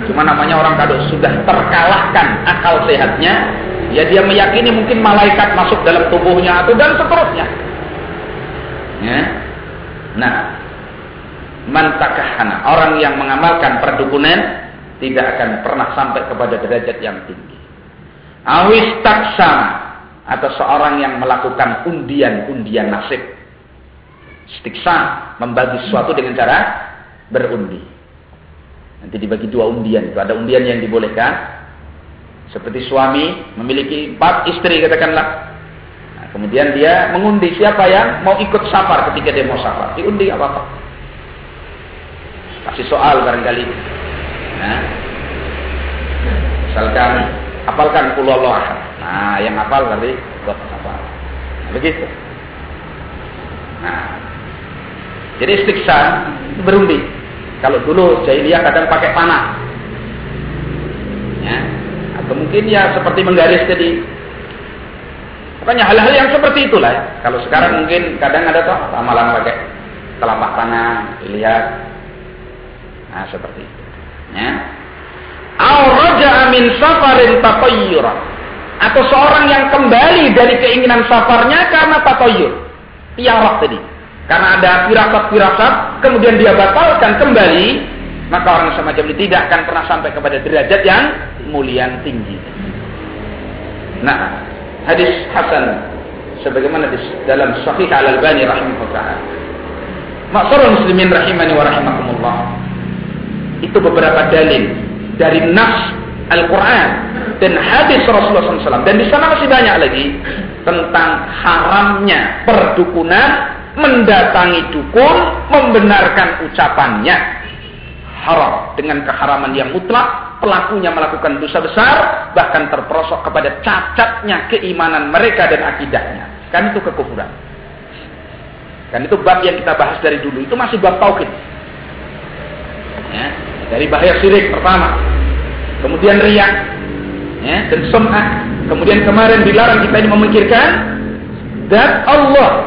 Cuma namanya orang kalau sudah terkalahkan akal sehatnya, ya dia meyakini mungkin malaikat masuk dalam tubuhnya atau dan seterusnya. Ya. Nah, man takahhana, orang yang mengamalkan perdukunan tidak akan pernah sampai kepada derajat yang tinggi. Awis taksama, atau seorang yang melakukan undian-undian nasib. Istiksa, membagi sesuatu dengan cara berundi. Nanti dibagi 2 undian. Itu ada undian yang dibolehkan, seperti suami memiliki 4 istri katakanlah. Kemudian dia mengundi siapa yang mau ikut safar ketika dia mau safar. Diundi apa-apa. Kasih soal barangkali. Nah, misalkan, hafalkan qul huwallahu ahad. Nah, yang hafal berarti buat safar. Nah, begitu. Nah, jadi istiksa berundi. Kalau dulu jahiliyah kadang pakai panah. Ya, atau mungkin ya seperti menggaris tadi. Pokoknya hal-hal yang seperti itulah ya. Kalau sekarang mungkin kadang ada toh ramalan pakai telapak tangan, dilihat. Nah, seperti itu. Ya. Au raja'a min safarin tatayyura. Atau seorang yang kembali dari keinginan safarnya karena tatayyur. Tiarah tadi. Karena ada firasat-firasat, kemudian dia batalkan kembali, maka orang semacam ini tidak akan pernah sampai kepada derajat yang mulia tinggi. Nah, hadis hasan sebagaimana dalam Sahih Al-Albani rahimahullah. Ma'asyiral muslimin rahimani wa rahimakumullah. Itu beberapa dalil dari nas Al-Qur'an dan hadis Rasulullah SAW, dan di sana masih banyak lagi tentang haramnya perdukunan, mendatangi dukun, membenarkan ucapannya. Haram dengan keharaman yang mutlak. Pelakunya melakukan dosa besar, bahkan terperosok kepada cacatnya keimanan mereka dan akidahnya. Kan itu kekufuran. Kan itu bab yang kita bahas dari dulu. Itu masih bab tauhid. Ya, dari bahaya syirik pertama. Kemudian riya, ya, dan sum'ah. Kemudian kemarin dilarang kita ini memikirkan zat Allah.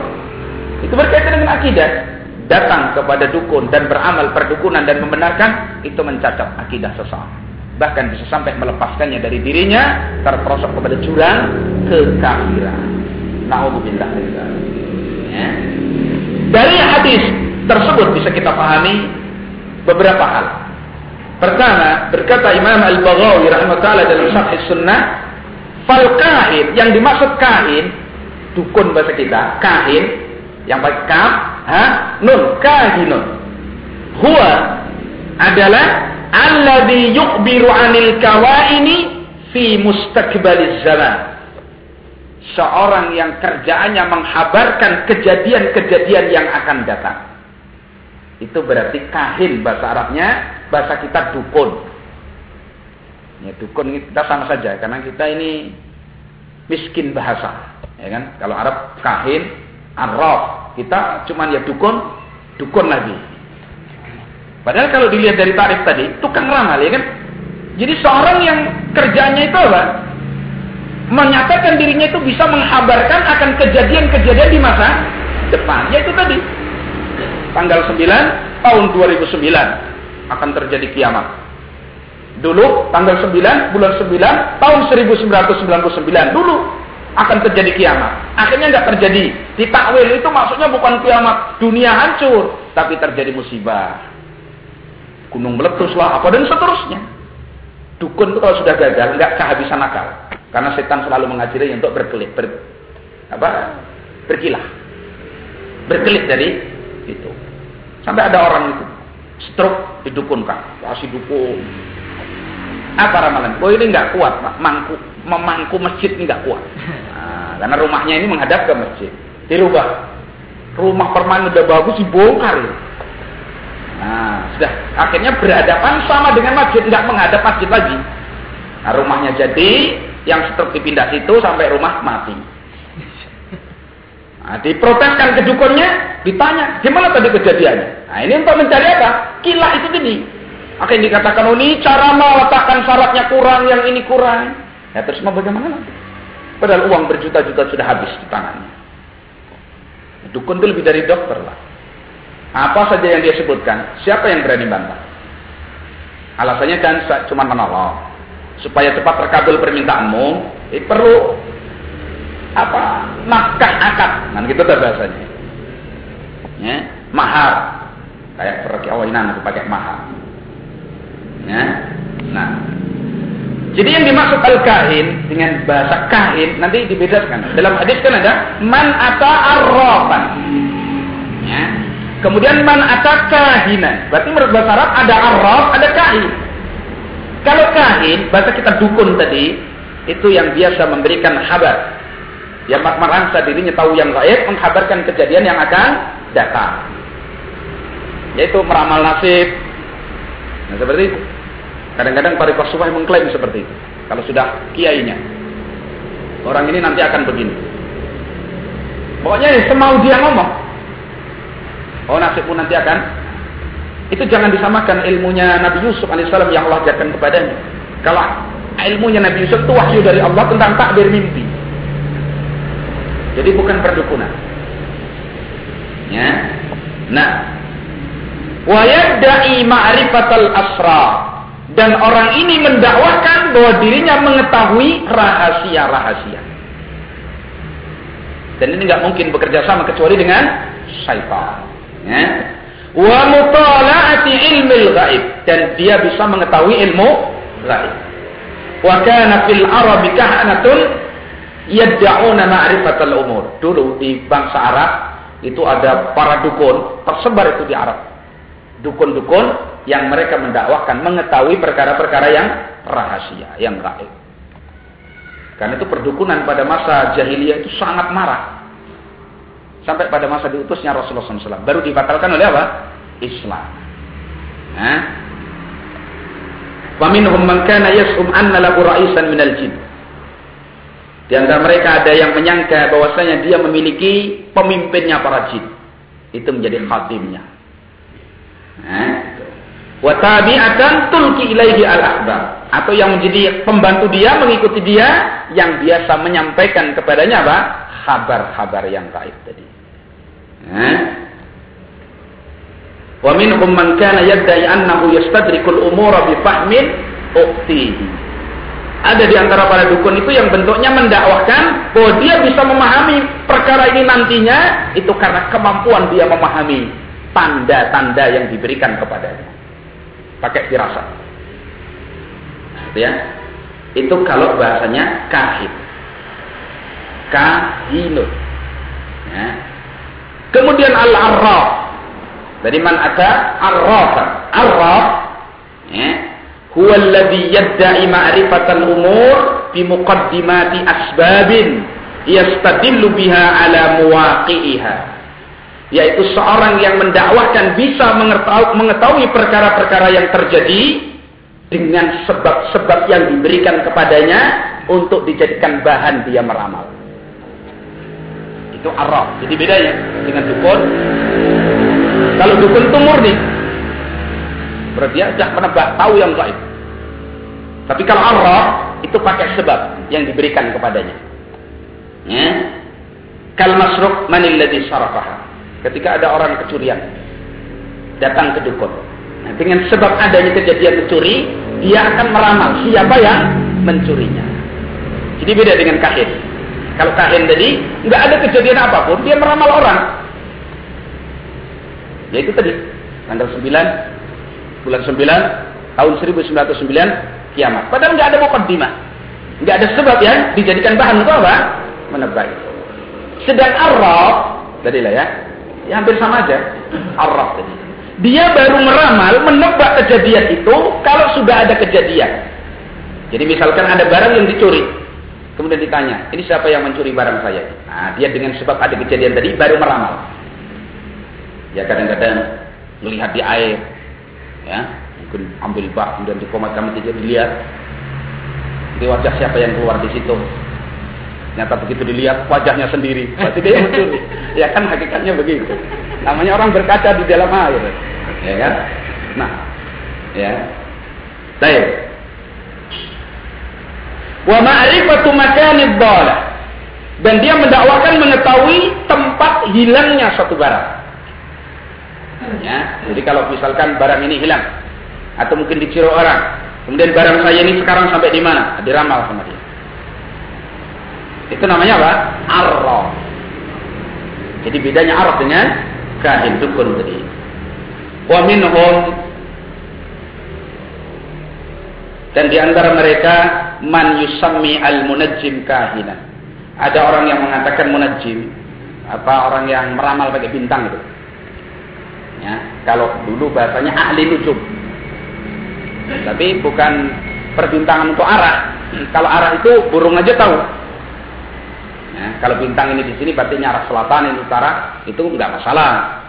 Itu berkaitan dengan akidah. Datang kepada dukun dan beramal perdukunan dan membenarkan, itu mencacat akidah seseorang. Bahkan bisa sampai melepaskannya dari dirinya, terperosok kepada jurang kekafiran. Na'udzubillah. Ya. Dari hadis tersebut bisa kita pahami beberapa hal. Pertama, berkata Imam Al-Baghawi rahimahullah dalam Syarh Sunnah, fal kahin, yang dimaksud kahin, dukun bahasa kita, kahin yang pakai kaf, nun, kahinun. Huwa adalah alladzi yukhbiru 'anil kawaini fi mustaqbaliz zaman. Seorang yang kerjaannya menghabarkan kejadian-kejadian yang akan datang. Itu berarti kahin bahasa Arabnya, bahasa kita dukun. Ya, dukun ini kita sama saja karena kita ini miskin bahasa, ya kan? Kalau Arab kahin, arraf, kita cuman ya dukun lagi. Padahal kalau dilihat dari tarif tadi, tukang ramal, ya kan? Jadi seorang yang kerjanya itu apa? Menyatakan dirinya itu bisa menghabarkan akan kejadian-kejadian di masa depan. Yaitu tadi, tanggal 9 tahun 2009 akan terjadi kiamat. Dulu, tanggal 9, bulan 9 tahun 1999. Dulu akan terjadi kiamat. Akhirnya nggak terjadi. Ditakwil itu maksudnya bukan kiamat dunia hancur, tapi terjadi musibah. Gunung meletuslah, apa dan seterusnya. Dukun itu kalau sudah gagal, nggak kehabisan akal. Karena setan selalu mengajari untuk berkelit dari itu. Sampai ada orang itu stroke didukunkan, kasih dukun. Apa ramalan? Oh ini nggak kuat, Pak. Memangku masjid ini nggak kuat. Nah, karena rumahnya ini menghadap ke masjid. Dirubah. Rumah permanen udah bagus dibongkar. Nah, sudah. Akhirnya berhadapan sama dengan masjid, nggak menghadap masjid lagi. Nah, rumahnya jadi, yang stroke dipindah situ sampai rumah mati. Nah, diproteskan ke dukunnya, ditanya, gimana tadi kejadiannya? Nah, ini untuk mencari apa? Kilah itu tadi. Akhirnya dikatakan, oh ini cara meletakkan syaratnya kurang, yang ini kurang. Ya terus mau bagaimana? Padahal uang berjuta-juta sudah habis di tangannya. Dukun itu lebih dari dokter lah. Apa saja yang dia sebutkan, siapa yang berani bantah? Alasannya kan cuma menolong. Supaya cepat terkabul permintaanmu, perlu apa? Nafkah akad. Nah, gitu tuh bahasanya. Ya, mahar. Kayak perkawinan itu pakai mahar. Ya. Nah. Jadi yang dimaksud al-kahin dengan bahasa kahin nanti dibedakan. Dalam hadis kan ada man ata arrafan. Ya. Kemudian man ata kahinan. Berarti menurut bahasa Arab ada arraf, ada kahin. Kalau kahin, bahasa kita dukun tadi, itu yang biasa memberikan kabar. Yang merasa dirinya tahu yang gaib, mengkabarkan kejadian yang akan datang. Yaitu meramal nasib. Nah, seperti itu. Kadang-kadang Tariqah Sufah mengklaim seperti itu. Kalau sudah kiainya. Orang ini nanti akan begini. Pokoknya semau dia ngomong. Oh, nasibmu nanti akan. Itu jangan disamakan ilmunya Nabi Yusuf alaihissalam yang Allah ajarkan kepadanya. Kalau ilmunya Nabi Yusuf itu wahyu dari Allah tentang takbir mimpi. Jadi bukan perdukunan. Ya. Nah, wa yadda'i ma'rifatal asrar, dan orang ini mendakwahkan bahwa dirinya mengetahui rahasia-rahasia. Dan ini nggak mungkin bekerja sama kecuali dengan syaitan. Ya. Wa mutala'ati ilmil ghaib, dan dia bisa mengetahui ilmu ghaib. Wa kana fil arabi kahanatun yadda'una ma'rifatal umur. Dulu di bangsa Arab itu ada para dukun tersebar itu di Arab. Dukun-dukun yang mereka mendakwahkan mengetahui perkara-perkara yang rahasia, yang gaib. Karena itu perdukunan pada masa jahiliyah itu sangat marah. Sampai pada masa diutusnya Rasulullah SAW. Baru dibatalkan oleh apa? Islam. Wa minhum man kana yas'um anna lahu ra'isan minal jin. Di antara mereka ada yang menyangka bahwasanya dia memiliki pemimpinnya para jin. Itu menjadi khatimnya. Wa tabi'atan tulqi ilaihi al-akhbar, atau yang menjadi pembantu dia, mengikuti dia, yang biasa menyampaikan kepadanya apa? Kabar-kabar yang gaib tadi. Wa minhum man kana yadda'i annahu yastadrikul umura bi fahmin uqtihi. Ada di antara para dukun itu yang bentuknya mendakwahkan bahwa dia bisa memahami perkara ini nantinya, itu karena kemampuan dia memahami tanda-tanda yang diberikan kepadanya. Pakai firasat. Ya. Itu kalau bahasanya kahin. Kahinun. Ya. Kemudian al-arraf. Dari man ata arrafan. Arraf, ya, huwa alladhi yadda'i ma'rifatal umur bi muqaddimati asbabin yastadillu biha ala muwaqi'iha. Yaitu seorang yang mendakwahkan bisa mengetahui perkara-perkara yang terjadi dengan sebab-sebab yang diberikan kepadanya untuk dijadikan bahan dia meramal. Itu arraf. Jadi bedanya dengan dukun. Kalau dukun itu murni, berarti dia sudah menebak, tahu yang gaib. Tapi kalau arraf itu pakai sebab yang diberikan kepadanya. Ya. Kal masruq manil ladzi sarafaha. Ketika ada orang kecurian datang ke dukun. Nah, dengan sebab adanya kejadian mencuri, dia akan meramal siapa yang mencurinya. Jadi beda dengan kahin. Kalau kahin tadi nggak ada kejadian apapun, dia meramal orang. Yaitu tadi tanggal 9 bulan 9 tahun 1909 kiamat. Padahal nggak ada muqaddimah, nggak ada sebab yang dijadikan bahan untuk apa? Menebak. Sedang arraf tadi lah ya hampir sama aja. Arraf tadi dia baru meramal, menebak kejadian itu kalau sudah ada kejadian. Jadi misalkan ada barang yang dicuri, kemudian ditanya, ini siapa yang mencuri barang saya? Nah, dia dengan sebab ada kejadian tadi baru meramal. Ya kadang-kadang melihat di air, ya mungkin ambil bak kemudian dikomatkan tidak dilihat, di wajah siapa yang keluar di situ. Nyata begitu dilihat wajahnya sendiri, pasti dia mencuri. Ya kan hakikatnya begitu. Namanya orang berkaca di dalam air, ya kan? Nah, ya. Baik. Wa ma'rifatu makanid dhalah. Dan dia mendakwakan mengetahui tempat hilangnya suatu barang. Ya, jadi kalau misalkan barang ini hilang atau mungkin dicuri orang, kemudian barang saya ini sekarang sampai di mana? Diramal sama dia. Itu namanya apa? Arraf. Jadi bedanya arraf dengan kahin dukun tadi. Wa minhum, dan di antara mereka man yusammi al-munajjim kahinan. Ada orang yang mengatakan munajjim, apa orang yang meramal pakai bintang itu. Ya, kalau dulu bahasanya ahli nujum. Tapi bukan perbintangan untuk arah. Kalau arah itu burung aja tahu. Ya, kalau bintang ini di sini berarti arah selatan, ini utara, itu enggak masalah.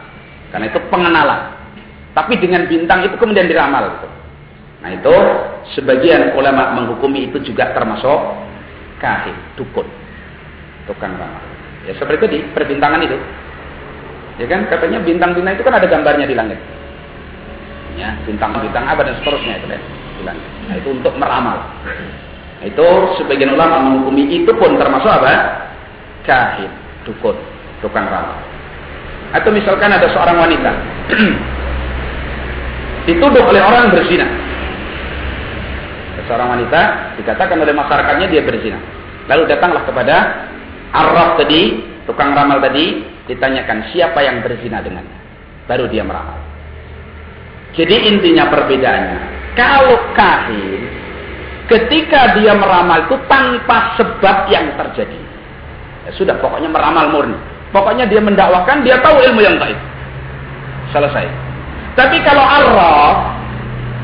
Karena itu pengenalan. Tapi dengan bintang itu kemudian diramal gitu. Nah, itu sebagian ulama menghukumi itu juga termasuk kahin, dukun. Tukang ramal. Ya seperti tadi, perbintangan itu. Ya kan, katanya bintang-bintang itu kan ada gambarnya di langit. Ya, bintang-bintang apa dan seterusnya itu kan di langit. Nah, itu untuk meramal. Nah, itu sebagian ulama menghukumi itu pun termasuk apa? Kahin, dukun, tukang ramal. Atau misalkan ada seorang wanita dituduh oleh orang berzina. Seorang wanita dikatakan oleh masyarakatnya dia berzina. Lalu datanglah kepada arraf tadi, tukang ramal tadi, ditanyakan siapa yang berzina dengannya. Baru dia meramal. Jadi intinya perbedaannya, kalau kahin ketika dia meramal itu tanpa sebab yang terjadi. Ya sudah, pokoknya meramal murni. Pokoknya dia mendakwakan, dia tahu ilmu yang gaib. Selesai. Tapi kalau arraf,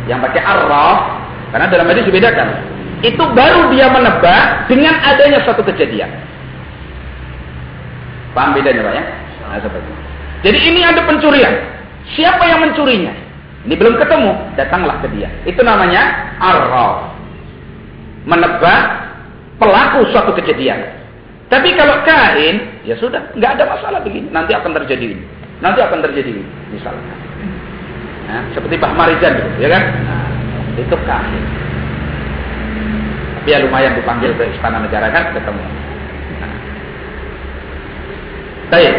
yang pakai arraf, karena dalam hadis dibedakan, itu baru dia menebak dengan adanya suatu kejadian. Paham bedanya Pak ya? Nah, seperti itu. Jadi ini ada pencurian. Siapa yang mencurinya? Ini belum ketemu, datanglah ke dia. Itu namanya arraf. Menebak pelaku suatu kejadian. Tapi kalau kahin, ya sudah, nggak ada masalah begini. Nanti akan terjadi ini. Nanti akan terjadi ini, misalnya. Nah, seperti Pak Marijan gitu, ya kan? Nah, itu kahin. Tapi ya lumayan dipanggil ke Istana Negara kan, ketemu. Baik,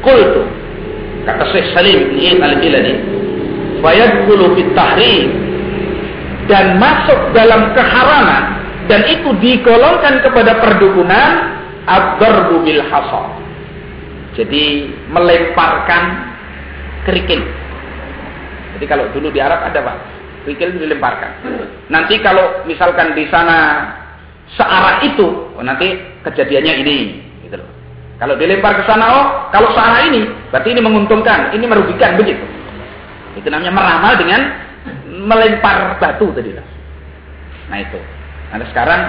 qultu, kata Syekh Salim bin Al-Hilali, fayadkhulu fit tahrim, dan masuk dalam keharaman Dan itu digolongkan kepada perdukunan ad-darbu bil hasa. Jadi melemparkan kerikil. Jadi kalau dulu di Arab ada Pak, kerikil dilemparkan. Nanti kalau misalkan di sana searah itu, nanti kejadiannya ini, gitu loh. Kalau dilempar ke sana, kalau searah ini, berarti ini menguntungkan, ini merugikan, begitu. Itu namanya meramal dengan melempar batu tadi lah. Nah itu. Nah sekarang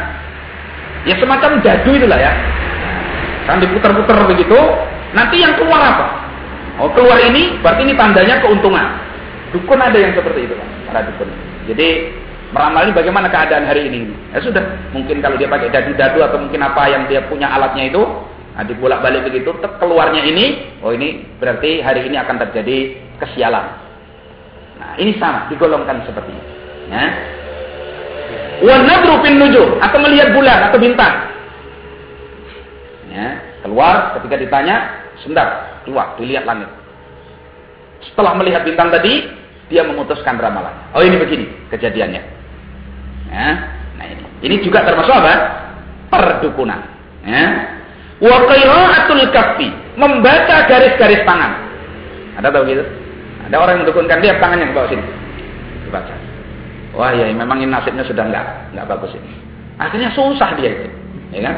ya semacam jadu itulah ya. Kan diputar-putar begitu, nanti yang keluar apa? Keluar ini berarti ini tandanya keuntungan. Dukun ada yang seperti itu, Pak. Para dukun. Jadi meramal ini bagaimana keadaan hari ini. Ya sudah, mungkin kalau dia pakai dadu-dadu atau mungkin apa yang dia punya alatnya itu, dibolak-balik begitu, keluarnya ini, ini berarti hari ini akan terjadi kesialan. Nah, ini sama, digolongkan seperti ini. Ya. Wa nadru fin nujum, atau melihat bulan atau bintang. Ya, keluar ketika ditanya, sebentar, keluar, dilihat langit. Setelah melihat bintang tadi, dia memutuskan ramalan. Ini begini kejadiannya. Ya, nah ini juga termasuk apa? Perdukunan. Ya. Wa qira'atul kaffi, membaca garis-garis tangan. Ada tahu gitu? Ada orang yang mendukunkan dia tangannya ke bawah sini. Dibaca. Wah ya, memang ini nasibnya sudah enggak bagus ini. Akhirnya susah dia itu, ya kan?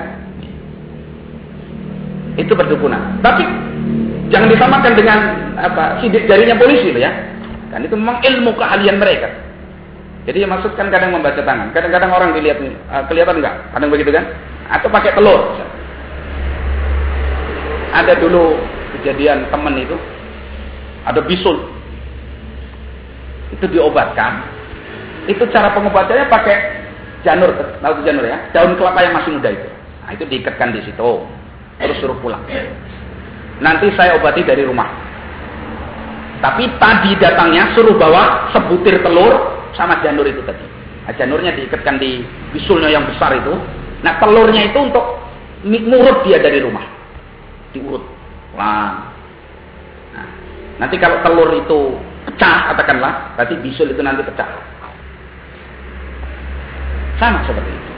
Itu perdukunan. Tapi jangan disamakan dengan sidik jarinya polisi loh ya. Kan itu memang ilmu keahlian mereka. Jadi yang maksud kan kadang membaca tangan. Kadang-kadang orang dilihat kelihatan enggak? Kadang begitu kan? Atau pakai telur. Ada dulu kejadian teman itu ada bisul. Itu diobatkan. Itu cara pengobatannya pakai janur, tahu janur ya? Daun kelapa yang masih muda itu. Nah, itu diikatkan di situ. Terus suruh pulang. Nanti saya obati dari rumah. Tapi tadi datangnya suruh bawa sebutir telur sama janur itu tadi. Nah, janurnya diikatkan di bisulnya yang besar itu. Nah, telurnya itu untuk ngurut dia dari rumah. Diurut. Nah, nanti kalau telur itu pecah, katakanlah, berarti bisul itu nanti pecah. Sama seperti itu.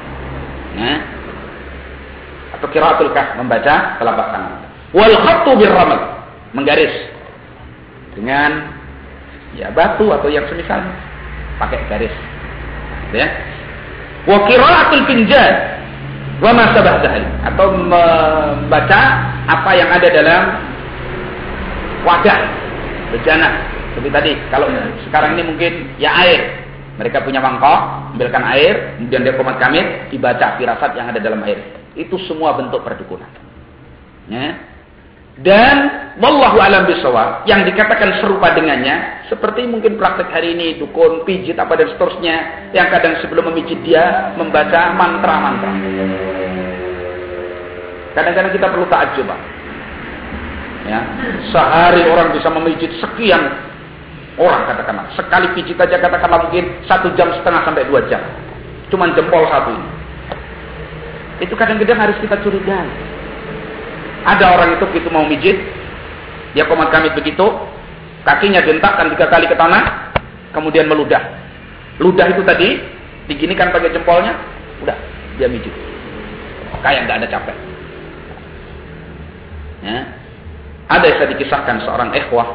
Ya. Atau qiraatul kaf, membaca telapak tangan. Wal khattu bir ramal, menggaris dengan ya batu atau yang semisalnya, pakai garis. Ya. Wa qiraatul finjan wa ma sabahah, atau membaca apa yang ada dalam wadah bejana. Seperti tadi, kalau sekarang ini mungkin ya air. Mereka punya mangkok, ambilkan air, kemudian dia komat kamit, dibaca firasat yang ada dalam air. Itu semua bentuk perdukunan. Ya. Dan wallahu alam bisawab, yang dikatakan serupa dengannya, seperti mungkin praktek hari ini, dukun, pijit, apa dan seterusnya, yang kadang sebelum memijit dia membaca mantra-mantra. Kadang-kadang kita perlu takjub, Pak. Ya. Sehari orang bisa memijit sekian orang, katakanlah. Sekali pijit aja katakanlah mungkin 1,5 jam sampai 2 jam. Cuman jempol satu ini. Itu kadang-kadang harus kita curigai. Ada orang itu begitu mau mijit, dia komat kamit begitu, kakinya dihentakkan 3 kali ke tanah, kemudian meludah. Ludah itu tadi, diginikan pakai jempolnya, udah, dia mijit. Kayak nggak ada capek. Ya. Ada yang saya dikisahkan seorang ikhwah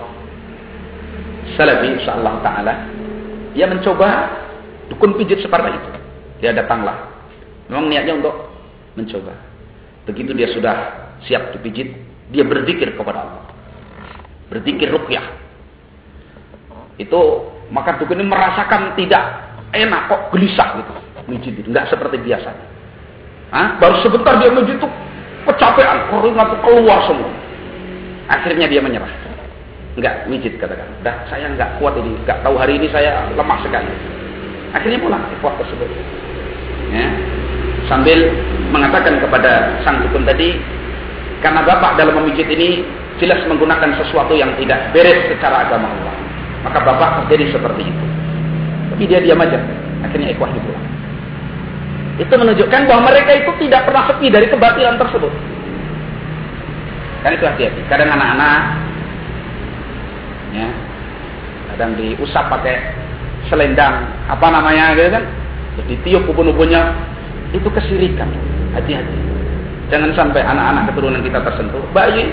Salafi insyaallah ta'ala, dia mencoba dukun pijit seperti itu. Dia datanglah, memang niatnya untuk mencoba. Begitu dia sudah siap dipijit, dia berzikir kepada Allah, berzikir ruqyah. Itu maka dukun ini merasakan tidak enak, kok gelisah gitu mijit itu, nggak seperti biasanya. Baru sebentar dia mijit itu kecapean, keringat keluar semua. Akhirnya dia menyerah. Enggak mijit, katakan. Dah, saya enggak kuat ini, enggak tahu hari ini saya lemah sekali. Akhirnya pulang ikhwah tersebut. Ya. Sambil mengatakan kepada sang dukun tadi, karena bapak dalam memijit ini jelas menggunakan sesuatu yang tidak beres secara agama Allah, maka bapak terjadi seperti itu. Tapi dia diam aja. Akhirnya ikhwah pulang. Itu menunjukkan bahwa mereka itu tidak pernah sepi dari kebatilan tersebut. Kan itu hati-hati. Kadang anak-anak ya, kadang diusap pakai selendang, apa namanya gitu kan, terus ditiup ubun-ubunnya, Itu kesyirikan. Hati-hati. Jangan sampai anak-anak keturunan kita tersentuh. Bayi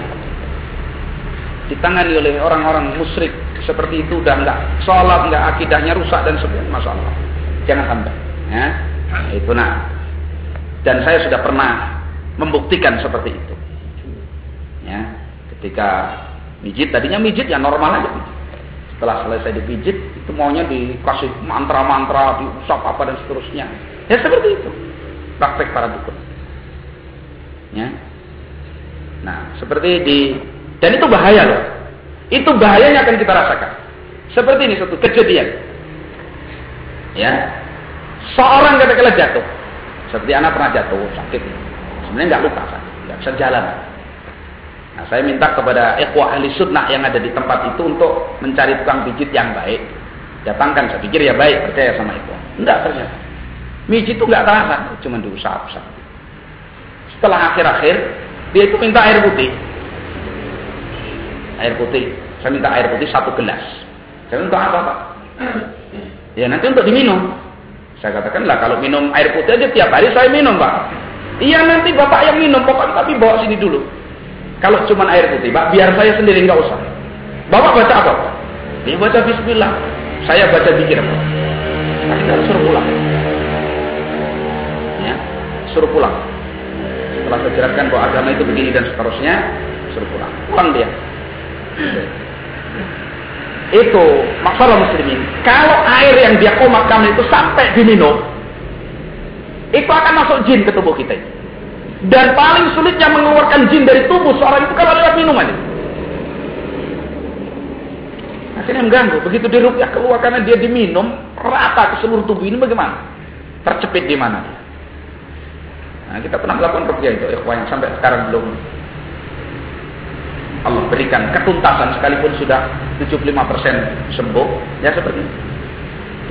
ditangani oleh orang-orang musyrik seperti itu, udah enggak sholat, enggak akidahnya rusak dan sebagainya, masalah. Jangan sampai. Ya. Itu Dan saya sudah pernah membuktikan seperti itu. Ya, ketika mijit, tadinya mijit ya normal aja. Setelah selesai dipijit, itu maunya dikasih mantra-mantra, diusap apa dan seterusnya. Ya seperti itu. Praktek para dukun. Ya. Nah, seperti dan itu bahaya loh. Itu bahayanya akan kita rasakan. Seperti ini satu kejadian. Ya. Seorang katakanlah jatuh. Seperti anak pernah jatuh, sakit. Sebenarnya enggak luka, sakit. Enggak bisa jalan. Nah, saya minta kepada ikhwah ahli sunnah yang ada di tempat itu untuk mencari tukang pijit yang baik. Datangkan, saya pikir ya baik, percaya sama ikhwah. Enggak ternyata. Mijit itu enggak terasa, cuma diusap-usap. Setelah akhir-akhir, dia itu minta air putih. Air putih. Saya minta air putih 1 gelas. Saya minta apa, Pak? Ya nanti untuk diminum. Saya katakan lah kalau minum air putih aja tiap hari saya minum, Pak. Iya nanti Bapak yang minum, pokoknya tapi bawa sini dulu. Kalau cuma air putih, Pak, biar saya sendiri nggak usah. Bapak baca apa, Pak? Dia baca bismillah. Saya baca zikir, Pak. Nah, kita harus suruh pulang. Ya, suruh pulang. Setelah saya jelaskan bahwa agama itu begini dan seterusnya, suruh pulang. Pulang dia. Itu masalah muslimin. Kalau air yang dia komatkan itu sampai diminum, itu akan masuk jin ke tubuh kita. Dan paling sulitnya mengeluarkan jin dari tubuh seorang itu kalau lewat minuman itu. Akhirnya mengganggu. Begitu diruqyah keluar karena dia diminum rata ke seluruh tubuh ini, bagaimana? Tercepit di mana? Nah, kita pernah melakukan ruqyah itu, ikhwah yang sampai sekarang belum Allah berikan ketuntasan sekalipun sudah 75% sembuh, ya seperti itu.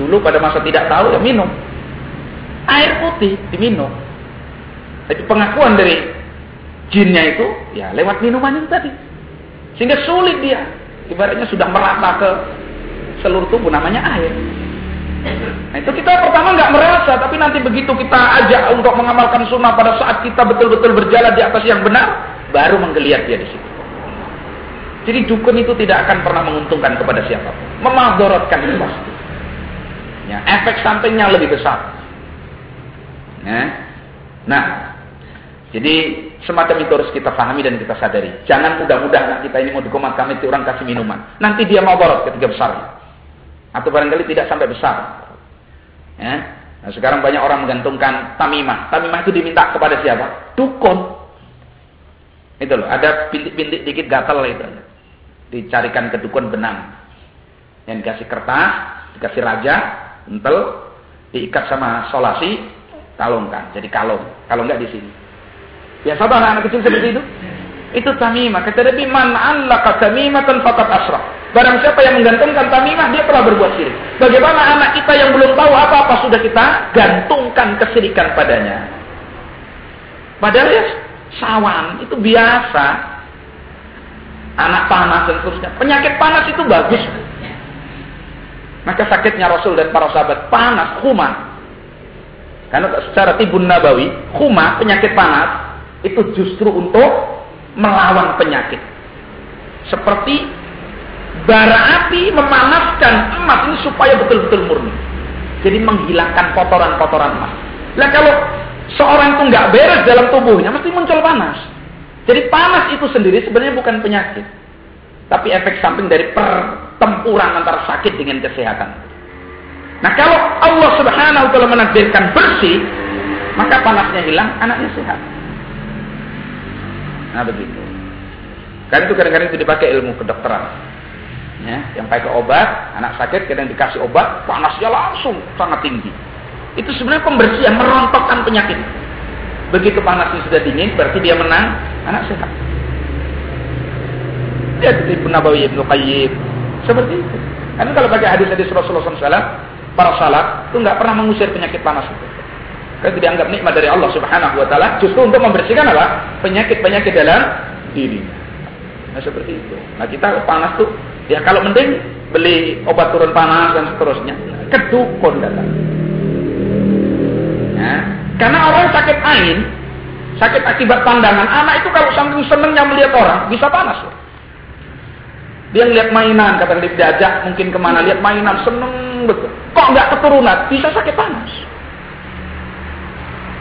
Dulu pada masa tidak tahu ya minum air putih, diminum. Tapi pengakuan dari jinnya itu ya lewat minuman itu tadi. Sehingga sulit dia. Ibaratnya sudah merata ke seluruh tubuh, namanya air. Nah, itu kita pertama nggak merasa, tapi nanti begitu kita ajak untuk mengamalkan sunnah pada saat kita betul-betul berjalan di atas yang benar, baru menggeliat dia di situ. Jadi dukun itu tidak akan pernah menguntungkan kepada siapapun. Memadorotkan itu pasti. Ya, efek sampingnya lebih besar. Ya. Nah, jadi semacam itu harus kita pahami dan kita sadari. Jangan mudah-mudah anak kita ini mau dikomat-kamit orang kasih minuman. Nanti dia mau borot ketika besar. Atau barangkali tidak sampai besar. Ya. Nah, sekarang banyak orang menggantungkan tamimah. Tamimah itu diminta kepada siapa? Dukun. Itu loh, ada bintik-bintik dikit gatal itu. Dicarikan ke dukun benang. Yang dikasih kertas, dikasih raja, entel, diikat sama solasi, kalungkan. Jadi kalung. Kalau enggak di sini. Biasa banget anak kecil seperti itu. Itu tamimah. Kata Nabi, man 'allaka tamimatan faqad asyraq. Barang siapa yang menggantungkan tamimah, dia telah berbuat syirik. Bagaimana anak kita yang belum tahu apa-apa sudah kita gantungkan kesyirikan padanya. Padahal ya sawan itu biasa. Anak panas dan seterusnya. Penyakit panas itu bagus. Maka sakitnya Rasul dan para sahabat panas, khuma. Karena secara tibun nabawi, khuma, penyakit panas, itu justru untuk melawan penyakit. Seperti bara api memanaskan emas ini supaya betul-betul murni. Jadi menghilangkan kotoran-kotoran emas. Nah kalau seorang itu nggak beres dalam tubuhnya, mesti muncul panas. Jadi panas itu sendiri sebenarnya bukan penyakit. Tapi efek samping dari pertempuran antara sakit dengan kesehatan. Nah kalau Allah Subhanahu wa ta'ala menakdirkan bersih, maka panasnya hilang, anaknya sehat. Nah begitu. Kan itu kadang-kadang itu dipakai ilmu kedokteran. Ya, yang pakai obat, anak sakit kadang dikasih obat, panasnya langsung sangat tinggi. Itu sebenarnya pembersihan, merontokkan penyakit. Begitu panasnya sudah dingin, berarti dia menang, anak sehat. Dia Ibnu Nabawi, Ibnu Qayyim, seperti itu. Karena kalau pakai hadis-hadis Rasulullah SAW, para salaf itu nggak pernah mengusir penyakit panas itu. Karena dianggap nikmat dari Allah Subhanahu Wa Taala, justru untuk membersihkan apa? Penyakit-penyakit dalam diri. Nah seperti itu. Nah kita panas tuh, ya kalau mending beli obat turun panas dan seterusnya, ke dukun datang. Ya. Karena orang sakit ain, sakit akibat pandangan, anak itu kalau saking senengnya melihat orang, bisa panas. Dia ngeliat mainan, kata dia diajak mungkin kemana, lihat mainan, seneng betul. Kok nggak keturunan, bisa sakit panas.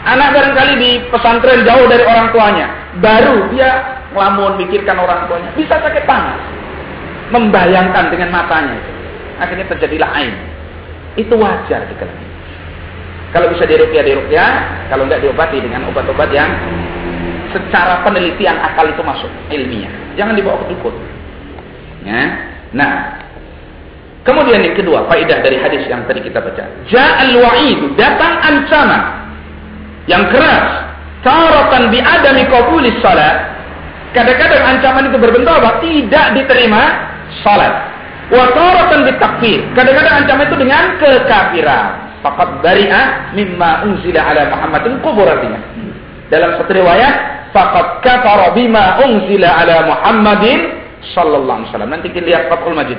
Anak barangkali di pesantren jauh dari orang tuanya, baru dia ngelamun mikirkan orang tuanya, bisa sakit panas. Membayangkan dengan matanya, akhirnya terjadilah ain. Itu wajar di kalangan. Kalau bisa diruqyah, kalau nggak diobati dengan obat-obat yang secara penelitian akal itu masuk ilmiah. Jangan dibawa ke dukun. Ya. Nah, kemudian yang kedua, faedah dari hadis yang tadi kita baca. Ja'al wa'idu, datang ancaman yang keras, taratan bi adami qabulis salat. Kadang-kadang ancaman itu berbentuk apa? Tidak diterima salat. Wa taratan bi takfir. Kadang-kadang ancaman itu dengan kekafiran. Faqad bari'a mimma unzila ala Muhammadin quburatinya. Dalam satu riwayat, faqad kafara bima unzila ala Muhammadin sallallahu alaihi wasallam. Nanti kita lihat Fathul Majid.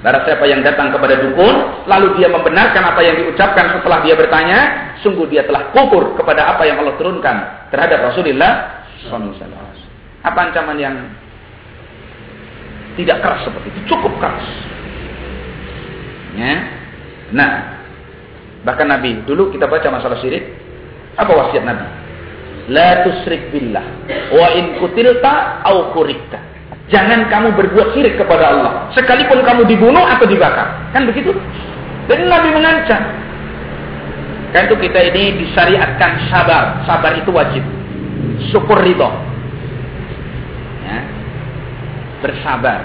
Barang siapa yang datang kepada dukun, lalu dia membenarkan apa yang diucapkan setelah dia bertanya, sungguh dia telah kufur kepada apa yang Allah turunkan terhadap Rasulullah sallallahu alaihi wasallam. Apa ancaman yang tidak keras seperti itu? Cukup keras. Ya. Nah, bahkan Nabi dulu kita baca masalah syirik, apa wasiat Nabi? La tusrik billah wa in kutilta au kurikta. Jangan kamu berbuat syirik kepada Allah, sekalipun kamu dibunuh atau dibakar. Kan begitu? Dan Nabi mengancam. Kan itu kita ini disyariatkan sabar. Sabar itu wajib. Syukur ridho. Ya. Bersabar.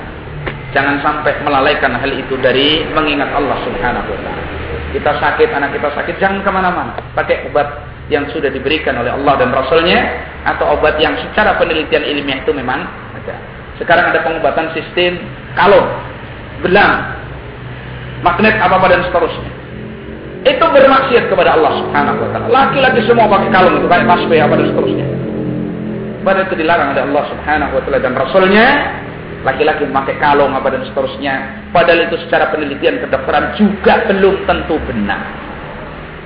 Jangan sampai melalaikan hal itu dari mengingat Allah Subhanahu wa ta'ala. Kita sakit, anak kita sakit, jangan kemana-mana. Pakai obat yang sudah diberikan oleh Allah dan Rasulnya, atau obat yang secara penelitian ilmiah itu memang ada. Sekarang ada pengobatan sistem kalung, belang, magnet apa-apa dan seterusnya. Itu bermaksiat kepada Allah Subhanahu wa ta'ala. Laki-laki semua pakai kalung itu, pakai tasbih apa dan seterusnya. Padahal itu dilarang oleh Allah Subhanahu wa ta'ala dan Rasulnya. Laki-laki memakai kalung apa dan seterusnya. Padahal itu secara penelitian kedokteran juga belum tentu benar.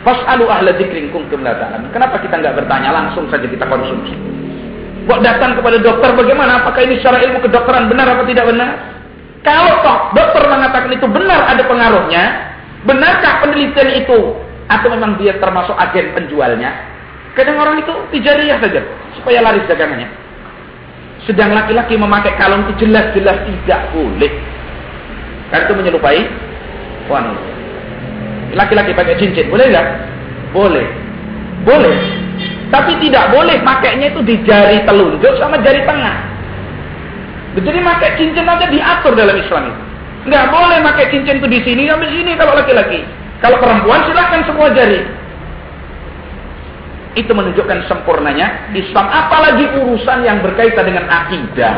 Fas'alu ahla dzikrin kuntum la ta'lamun. Kenapa kita enggak bertanya, langsung saja kita konsumsi? Kok datang kepada dokter bagaimana? Apakah ini secara ilmu kedokteran benar atau tidak benar? Kalau toh dokter mengatakan itu benar ada pengaruhnya, benarkah penelitian itu? Atau memang dia termasuk agen penjualnya? Kadang orang itu tijariyah saja supaya laris dagangannya. Sedang laki-laki memakai kalung itu jelas-jelas tidak boleh. Karena itu menyerupai wanita. Laki-laki pakai cincin, boleh nggak? Boleh. Boleh. Tapi tidak boleh makainya itu di jari telunjuk sama jari tengah. Jadi pakai cincin aja diatur dalam Islam itu. Nggak boleh pakai cincin itu di sini sampai sini kalau laki-laki. Kalau perempuan silakan semua jari. Itu menunjukkan sempurnanya Islam, apalagi urusan yang berkaitan dengan akidah.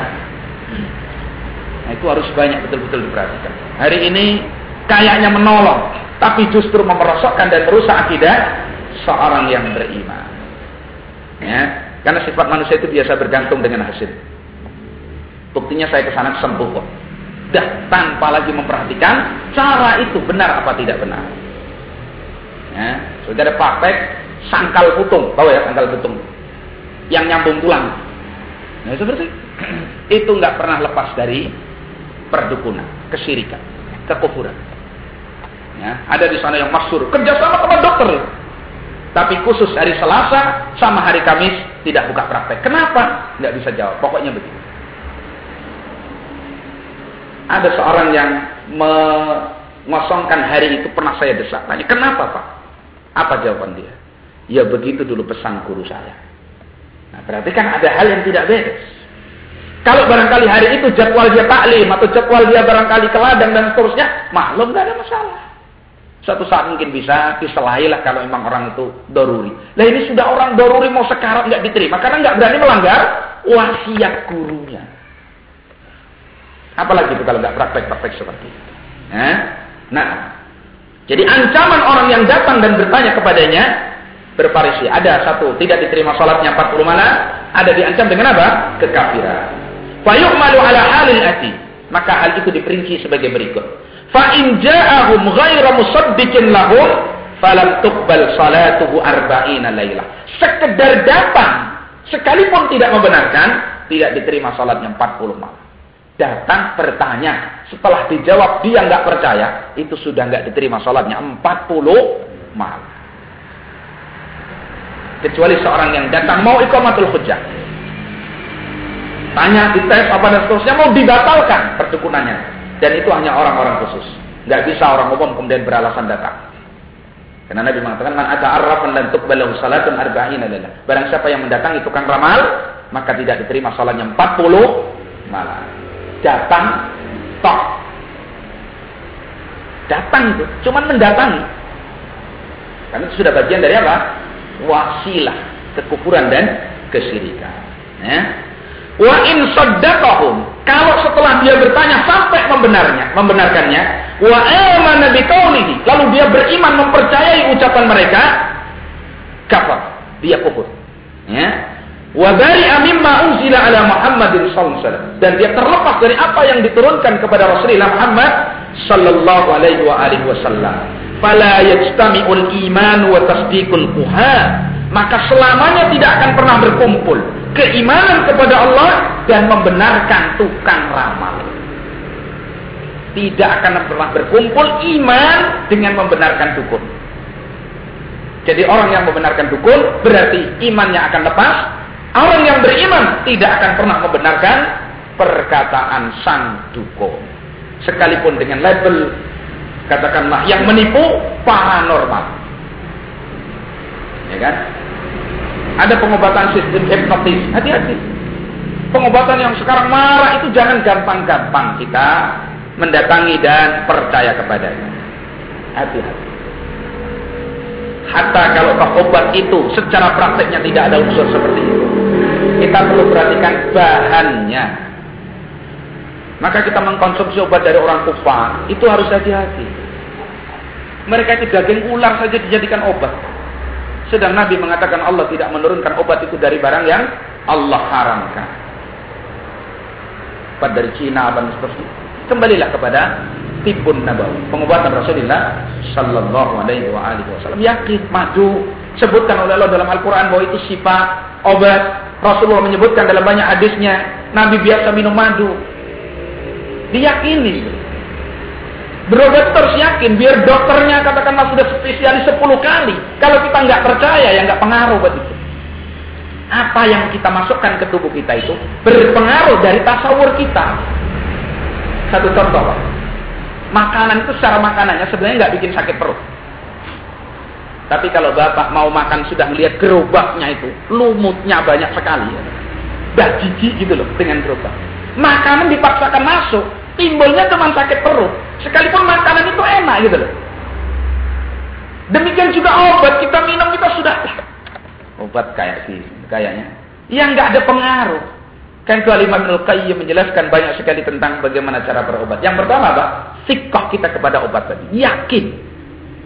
Nah, itu harus banyak betul-betul diperhatikan. Hari ini kayaknya menolong, tapi justru memerosokkan dan merusak akidah seorang yang beriman. Ya, karena sifat manusia itu biasa bergantung dengan hasil. Buktinya saya ke sana sembuh kok. Dah tanpa lagi memperhatikan cara itu benar apa tidak benar. Ya, sudah ada praktek sangkal putung, tahu ya sangkal putung yang nyambung tulang. Nah seperti itu nggak pernah lepas dari perdukunan, kesyirikan, kekufuran. Ya, ada di sana yang masyhur kerjasama sama dokter, tapi khusus hari Selasa sama hari Kamis tidak buka praktek. Kenapa? Nggak bisa jawab. Pokoknya begitu. Ada seorang yang mengosongkan hari itu pernah saya desak. Tanya, kenapa Pak? Apa jawaban dia? Ya begitu dulu pesan guru saya. Nah berarti kan ada hal yang tidak beres. Kalau barangkali hari itu jadwal dia taklim atau jadwal dia barangkali ke ladang dan seterusnya, maklum nggak ada masalah. Suatu saat mungkin bisa diselailah kalau memang orang itu doruri. Nah ini sudah orang doruri mau sekarat nggak diterima karena nggak berani melanggar wasiat gurunya. Apalagi itu kalau nggak praktek-praktek seperti itu. Nah, jadi ancaman orang yang datang dan bertanya kepadanya berparisi. Ada satu, tidak diterima salatnya 40 malam, ada diancam dengan apa? Kekafiran. Fa yu'malu ala halil ati. Maka hal itu diperinci sebagai berikut. Fa in ja'ahum ghairu musaddiqin lahum falam tuqbal salatuhu arba'ina lailah. Sekedar datang, sekalipun tidak membenarkan, tidak diterima salatnya 40 malam. Datang bertanya, setelah dijawab dia nggak percaya, itu sudah nggak diterima salatnya 40 malam. Kecuali seorang yang datang mau iqamatul hujjah, tanya, dites apa dan seterusnya, mau dibatalkan perdukunannya, dan itu hanya orang-orang khusus. Nggak bisa orang umum kemudian beralasan datang. Karena Nabi mengatakan, man ata arrafan lan tuqbalahu salatun arba'ina lailah. Barang siapa yang mendatangi tukang ramal, maka tidak diterima salatnya 40 malam. Datang, tok. Datang itu, cuman mendatangi. Karena itu sudah bagian dari apa? Wasilah, kekufuran dan kesyirikan. Ya. Wa in saddaqahum, kalau setelah dia bertanya sampai membenarkannya, wa amana biqaulihi, lalu dia beriman mempercayai ucapan mereka, kafar, dia kufur. Ya. Wa bari'a mimma unzila ala Muhammadin sallallahu alaihi wasallam, dan dia terlepas dari apa yang diturunkan kepada Rasulullah Muhammad sallallahu alaihi wasallam. Fala yajtami'ul iman wa tasdiqul kuhan, maka selamanya tidak akan pernah berkumpul keimanan kepada Allah dan membenarkan tukang ramal. Tidak akan pernah berkumpul iman dengan membenarkan dukun. Jadi orang yang membenarkan dukun berarti imannya akan lepas. Orang yang beriman tidak akan pernah membenarkan perkataan sang dukun. Sekalipun dengan label, katakanlah, yang menipu paranormal. Ya kan? Ada pengobatan sistem hipnotis. Hati-hati. Pengobatan yang sekarang marah itu jangan gampang-gampang kita mendatangi dan percaya kepadanya. Hati-hati. Hatta kalau obat itu secara prakteknya tidak ada unsur seperti itu, kita perlu perhatikan bahannya. Maka kita mengkonsumsi obat dari orang kufar itu harus hati-hati. Mereka itu daging ular saja dijadikan obat. Sedang Nabi mengatakan Allah tidak menurunkan obat itu dari barang yang Allah haramkan. Obat dari Cina dan seterusnya. Kembalilah kepada Tibbun Nabawi, pengobatan Rasulullah sallallahu alaihi wasallam. Yakin madu sebutkan oleh Allah dalam Al-Qur'an bahwa itu sifat obat. Rasulullah menyebutkan dalam banyak hadisnya, Nabi biasa minum madu. Diyakini. Berobat terus yakin, biar dokternya katakanlah sudah spesialis 10 kali. Kalau kita nggak percaya, ya nggak pengaruh buat itu. Apa yang kita masukkan ke tubuh kita itu berpengaruh dari tasawur kita. Satu contoh, Pak. Makanan itu secara makanannya sebenarnya nggak bikin sakit perut. Tapi kalau Bapak mau makan sudah melihat gerobaknya itu, lumutnya banyak sekali. Ya. Udah jijik gitu loh dengan gerobak. Makanan dipaksakan masuk, timbulnya cuma sakit perut. Sekalipun makanan itu enak gitu loh. Demikian juga obat, kita minum kita sudah obat kayaknya. Yang nggak ada pengaruh. Kan itu Imam Al-Qayyim menjelaskan banyak sekali tentang bagaimana cara berobat. Yang pertama apa? Sikah kita kepada obat tadi. Yakin.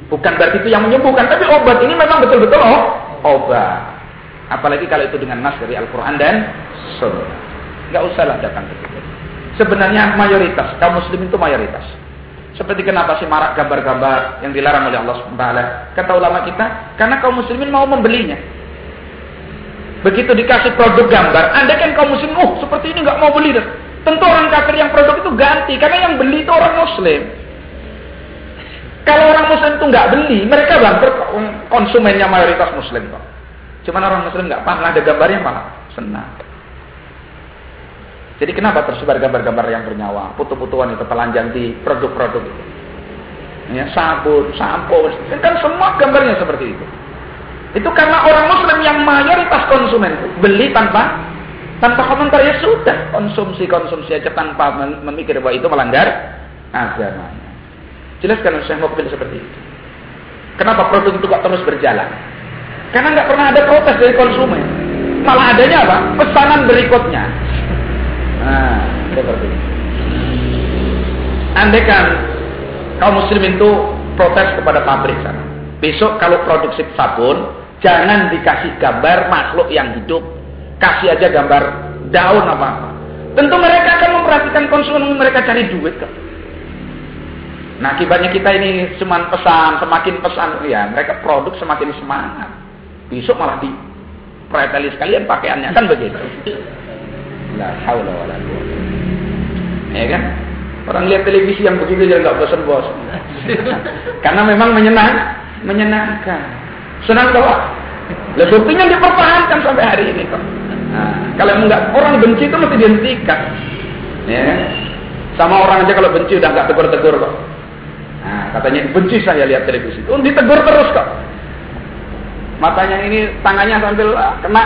Bukan berarti itu yang menyembuhkan, tapi obat ini memang betul-betul obat. Apalagi kalau itu dengan nas dari Al-Quran dan Sunnah. Nggak usahlah datang ke situ. Sebenarnya mayoritas, kaum muslim itu mayoritas. Seperti kenapa sih marak gambar-gambar yang dilarang oleh Allah SWT? Kata ulama kita, karena kaum muslimin mau membelinya. Begitu dikasih produk gambar, anda kan kaum muslim, seperti ini nggak mau beli dah. Tentu orang kafir yang produk itu ganti, karena yang beli itu orang muslim. Kalau orang muslim itu nggak beli, mereka bangkrut, konsumennya mayoritas muslim kok. Cuman orang muslim nggak paham, ada gambarnya malah senang. Jadi kenapa tersebar gambar-gambar yang bernyawa, putu-putuan itu telanjang di produk-produk itu? Ya, sabun, sampo, kan semua gambarnya seperti itu. Itu karena orang muslim yang mayoritas konsumen itu beli tanpa komentar, ya sudah, konsumsi aja tanpa memikir bahwa itu melanggar agamanya. Jelaskan Syekh Muqbil seperti itu. Kenapa produk itu kok terus berjalan? Karena nggak pernah ada protes dari konsumen. Malah adanya apa? Pesanan berikutnya. Nah, seperti itu. Andaikan kaum muslimin itu protes kepada pabrik sana. Besok kalau produksi sabun, jangan dikasih gambar makhluk yang hidup. Kasih aja gambar daun apa-apa. Tentu mereka akan memperhatikan konsumen, mereka cari duit kan. Nah, akibatnya kita ini cuma pesan, semakin pesan, ya mereka produk semakin semangat. Besok malah preteli sekalian pakaiannya, kan begitu. La haula wala quwwata. Ya kan? Orang lihat televisi yang begitu aja nggak bosan-bosan. Karena memang menyenangkan. Senang doa. Lah buktinya dipertahankan sampai hari ini kok. Nah, kalau enggak orang benci itu mesti dihentikan. Ya. Sama orang aja kalau benci udah enggak tegur-tegur kok. Nah, katanya benci saya lihat televisi. Oh, ditegur terus kok. Matanya ini tangannya sambil kena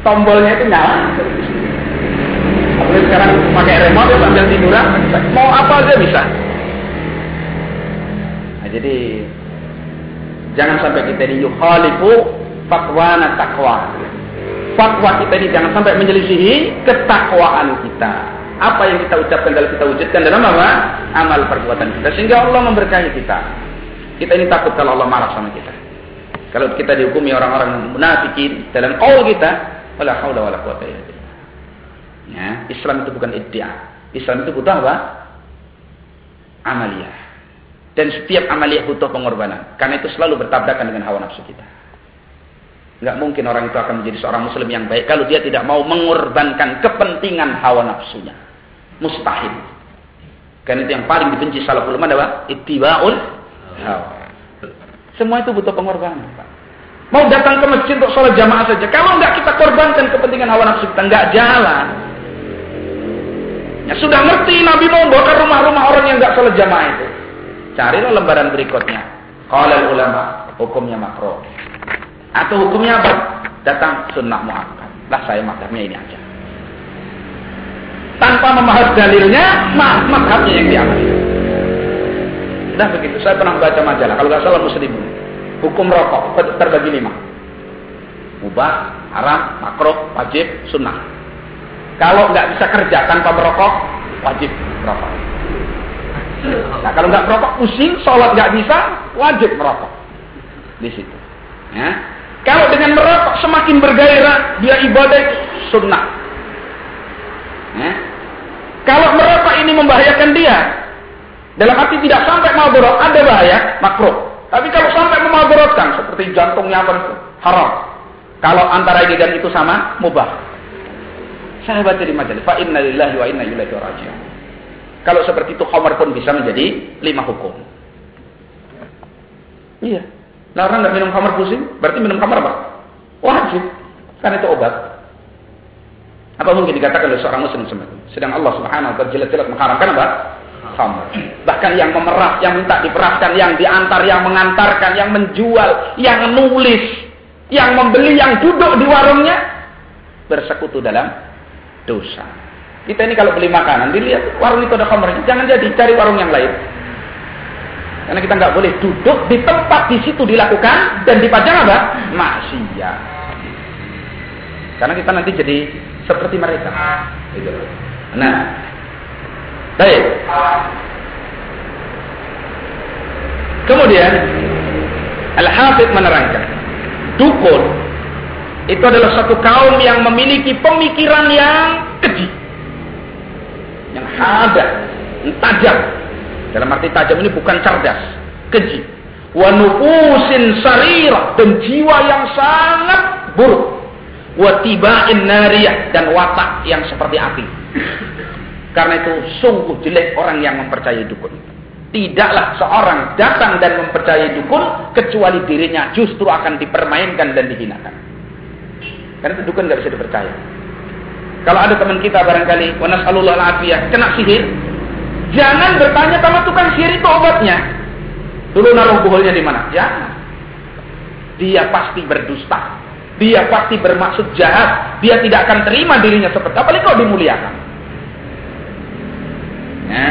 tombolnya itu nyala. Apalagi sekarang pakai remote ya sambil tiduran, mau apa aja bisa. Nah, jadi jangan sampai kita ini yukhalifu fatwana taqwa. Fatwa kita ini jangan sampai menyelisihi ketakwaan kita. Apa yang kita ucapkan dalam kita wujudkan dalam apa? Amal perbuatan kita. Sehingga Allah memberkahi kita. Kita ini takut kalau Allah marah sama kita. Kalau kita dihukumi orang-orang munafikin dalam qaul kita, wala haula wala quwwata illa billah. Ya, Islam itu bukan iddia. Islam itu butuh apa? Amaliyah. Dan setiap amaliyah butuh pengorbanan. Karena itu selalu bertabrakan dengan hawa nafsu kita. Enggak mungkin orang itu akan menjadi seorang muslim yang baik kalau dia tidak mau mengorbankan kepentingan hawa nafsunya. Mustahil. Karena itu yang paling dibenci salaful ummah adalah ittiba'ul hawa. Semua itu butuh pengorbanan, Pak. Mau datang ke masjid untuk sholat jamaah saja. Kalau enggak kita korbankan kepentingan hawa nafsu kita, enggak jalan. Ya sudah ngerti Nabi mau bongkar rumah-rumah orang yang enggak sholat jamaah itu. Carilah lembaran berikutnya. Qala ulama, hukumnya makruh. Atau hukumnya apa? Datang sunnah muakkad. Lah saya mazhabnya ini aja. Tanpa membahas dalilnya, mazhabnya yang diambil. Nah begitu. Saya pernah baca majalah. Kalau nggak salah Muslimun. Hukum rokok terbagi 5. Mubah, haram, makruh, wajib, sunnah. Kalau nggak bisa kerja tanpa merokok, wajib merokok. Nah kalau nggak merokok pusing, sholat nggak bisa, wajib merokok. Di situ. Ya. Kalau dengan merokok semakin bergairah, dia ibadah itu sunnah. Ya. Kalau merokok ini membahayakan dia, dalam arti tidak sampai maldorot, ada bahaya, makruh. Tapi kalau sampai memaldorotkan, seperti jantungnya apa, haram. Kalau antara ini dan itu sama, mubah. Saya baca di majalah, fa inna lillahi wa inna ilaihi raji'un. Kalau seperti itu, khamar pun bisa menjadi 5 hukum. Iya. Nah, orang nggak minum khamar pusing, berarti minum khamar apa? Wajib. Karena itu obat. Apa mungkin dikatakan oleh seorang muslim semacam itu? Sedang Allah Subhanahu wa taala jelas-jelas mengharamkan apa? Khamar. Bahkan yang memerah, yang minta diperahkan, yang diantar, yang mengantarkan, yang menjual, yang nulis, yang membeli, yang duduk di warungnya bersekutu dalam dosa. Kita ini kalau beli makanan, dilihat warung itu ada khamrnya, jangan jadi cari warung yang lain. Karena kita nggak boleh duduk di tempat di situ dilakukan dan dipajang apa? Maksiat. Karena kita nanti jadi seperti mereka. Nah, baik. Kemudian Al-Hafidz menerangkan, dukun itu adalah satu kaum yang memiliki pemikiran yang keji, yang hadar, yang tajam. Dalam arti tajam ini bukan cerdas, keji. Wa nufusin sarirah, dan jiwa yang sangat buruk. Wa tiba'in nariyah, dan watak yang seperti api. Karena itu sungguh jelek orang yang mempercayai dukun. Tidaklah seorang datang dan mempercayai dukun kecuali dirinya justru akan dipermainkan dan dihinakan. Karena itu dukun nggak bisa dipercaya. Kalau ada teman kita barangkali, wa nas'alullah al-afiyah, kena sihir, jangan bertanya sama tukang sihir itu obatnya. Dulu naruh buhulnya di mana? Ya. Dia pasti berdusta. Dia pasti bermaksud jahat. Dia tidak akan terima dirinya seperti apalagi kau dimuliakan. Ya.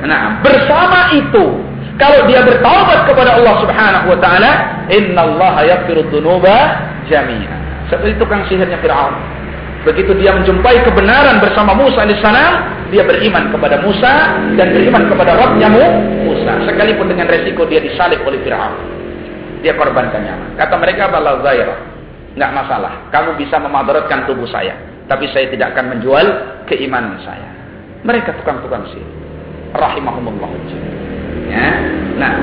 Nah, bersama itu, kalau dia bertaubat kepada Allah Subhanahu wa taala, innallaha yaghfiru dzunuba jami'a. Seperti tukang sihirnya Firaun. Begitu dia menjumpai kebenaran bersama Musa alaihissalam, dia beriman kepada Musa dan beriman kepada Rabbnya Musa. Sekalipun dengan resiko dia disalib oleh Firaun, dia korbankan nyawa. Kata mereka, bala zairah, nggak masalah. Kamu bisa memadaratkan tubuh saya, tapi saya tidak akan menjual keimanan saya. Mereka tukang-tukang sihir. Rahimahumullah. Ya. Nah,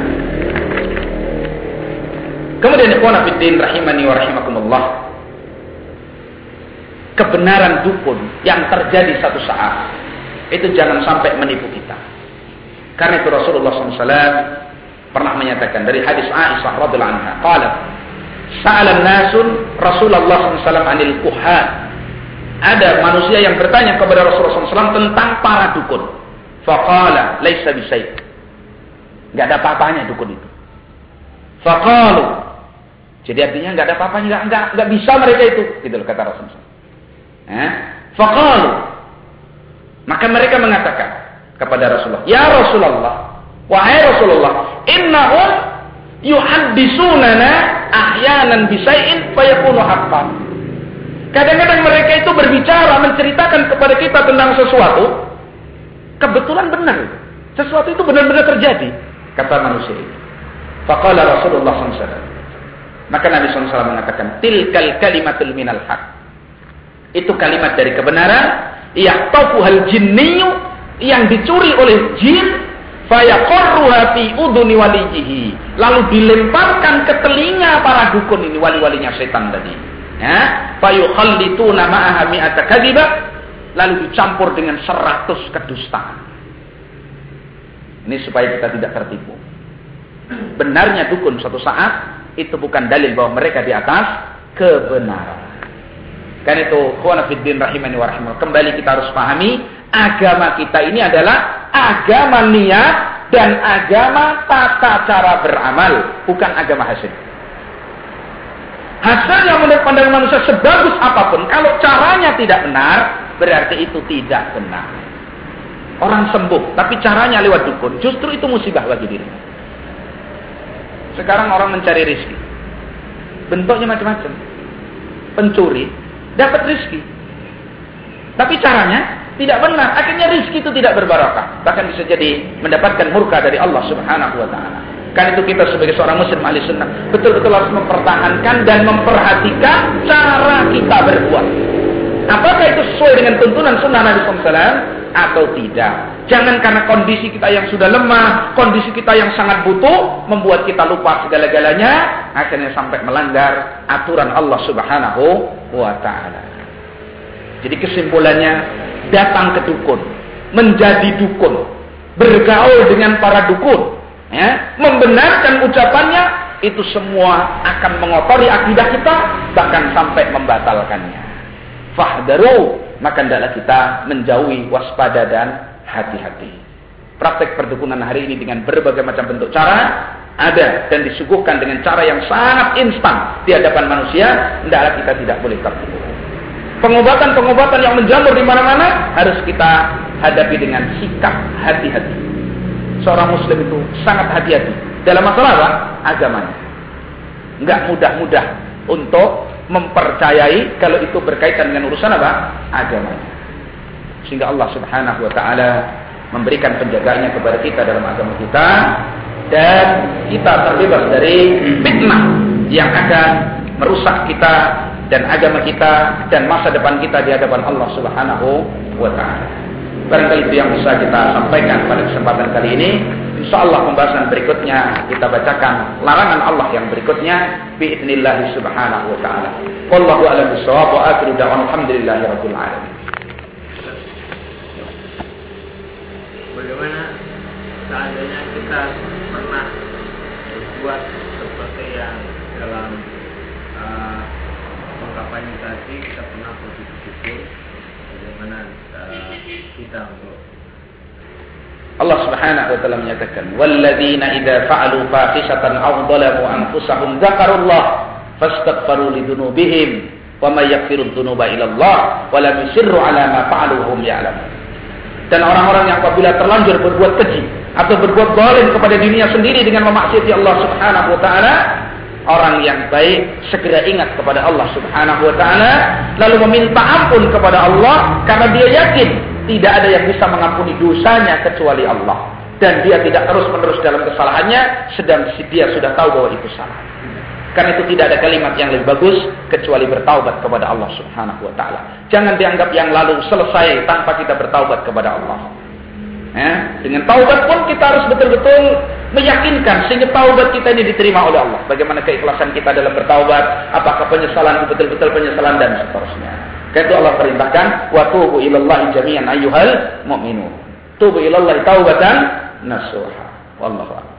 kemudian ikhwan fillah rahimani wa rahimakumullah, kebenaran dukun yang terjadi satu saat itu jangan sampai menipu kita. Karena itu Rasulullah SAW pernah menyatakan dari hadis Aisyah radhiyallahu anha, qalat sa'alan nasun Rasulullah SAW anil kuhan. Ada manusia yang bertanya kepada Rasulullah SAW tentang para dukun. Faqala laisa bisai'. Enggak ada apa-apanya dukun itu. Faqalu. Jadi artinya enggak ada apa-apanya, enggak bisa mereka itu, gitu loh kata Rasulullah. Faqalu. Maka mereka mengatakan kepada Rasulullah, "Ya Rasulullah, wahai Rasulullah, innahum yuhaddisunana ahyanan bisai'in fayakunu haqqan." Kadang-kadang mereka itu berbicara, menceritakan kepada kita tentang sesuatu, kebetulan benar. Sesuatu itu benar-benar terjadi, kata manusia itu. Faqala Rasulullah SAW. Maka Nabi SAW mengatakan, tilkal kalimatul minal haq. Itu kalimat dari kebenaran, yahtafuhal jinniyu, yang dicuri oleh jin, fayaqarruha fi udhuni waliyihi. Lalu dilemparkan ke telinga para dukun ini, wali-walinya setan tadi. Ya, fayukhallituna ma'aha mi'ata kadhibah, lalu dicampur dengan 100 kedustaan. Ini supaya kita tidak tertipu. Benarnya dukun suatu saat itu bukan dalil bahwa mereka di atas kebenaran. Kan itu khwana fiddin rahimani wa rahimakumullah. Kembali kita harus pahami, agama kita ini adalah agama niat dan agama tata cara beramal, bukan agama hasil. Hasil yang menurut pandangan manusia sebagus apapun, kalau caranya tidak benar, berarti itu tidak benar. Orang sembuh, tapi caranya lewat dukun, justru itu musibah bagi dirinya. Sekarang orang mencari rezeki, bentuknya macam-macam. Pencuri dapat rezeki, tapi caranya tidak benar, akhirnya rezeki itu tidak berbarokah, bahkan bisa jadi mendapatkan murka dari Allah Subhanahu wa taala. Kan itu kita sebagai seorang muslim ahli sunnah betul-betul harus mempertahankan dan memperhatikan cara kita berbuat. Apakah itu sesuai dengan tuntunan sunnah Nabi SAW atau tidak? Jangan karena kondisi kita yang sudah lemah, kondisi kita yang sangat butuh, membuat kita lupa segala-galanya, akhirnya sampai melanggar aturan Allah Subhanahu wa ta'ala. Jadi kesimpulannya, datang ke dukun, menjadi dukun, bergaul dengan para dukun, ya, membenarkan ucapannya, itu semua akan mengotori akidah kita, bahkan sampai membatalkannya. Fahdaru, maka hendaklah kita menjauhi, waspada dan hati-hati. Praktek perdukunan hari ini dengan berbagai macam bentuk cara ada dan disuguhkan dengan cara yang sangat instan di hadapan manusia, hendaklah kita tidak boleh tertipu. Pengobatan-pengobatan yang menjamur di mana-mana harus kita hadapi dengan sikap hati-hati. Seorang muslim itu sangat hati-hati dalam masalah apa? Agamanya. Enggak mudah-mudah untuk mempercayai kalau itu berkaitan dengan urusan apa? Agamanya. Sehingga Allah Subhanahu wa taala memberikan penjagaannya kepada kita dalam agama kita, dan kita terbebas dari fitnah yang akan merusak kita dan agama kita dan masa depan kita di hadapan Allah Subhanahu wa taala. Barangkali itu yang bisa kita sampaikan pada kesempatan kali ini. Insyaallah pembahasan berikutnya kita bacakan larangan Allah yang berikutnya biidznillah subhanahu wa taala. Wallahu a'lam bissawab wa akhiru da'wana alhamdulillahirabbil alamin. Bagaimana seandainya kita pernah berbuat seperti yang dalam ungkapannya tadi, kita pernah berpikir bagaimana kita untuk Allah Subhanahu wa taala menyatakan, "Walladzina idza fa'alu fahishatan aw dhalamu anfusahum dzakarullah fastaghfiru lidzunubihim wa may yaghfiru dzunuba illa Allah wa lam yusirru 'ala ma fa'alu hum ya'lamun." Dan orang-orang yang apabila terlanjur berbuat keji atau berbuat zalim kepada dirinya sendiri dengan memaksiati Allah Subhanahu wa taala, orang yang baik segera ingat kepada Allah Subhanahu wa taala lalu meminta ampun kepada Allah karena dia yakin tidak ada yang bisa mengampuni dosanya kecuali Allah, dan dia tidak terus-menerus dalam kesalahannya sedang dia sudah tahu bahwa itu salah. Karena itu tidak ada kalimat yang lebih bagus kecuali bertaubat kepada Allah Subhanahu wa taala. Jangan dianggap yang lalu selesai tanpa kita bertaubat kepada Allah. Dengan taubat pun kita harus betul-betul meyakinkan sehingga taubat kita ini diterima oleh Allah. Bagaimana keikhlasan kita dalam bertaubat, apakah penyesalan betul-betul penyesalan dan seterusnya. Karena itu Allah perintahkan, wa tubu ilallahi jami'an ayyuhal mu'minun. Tubu ilallahi taubatan nasuha. Wallahu a'lam.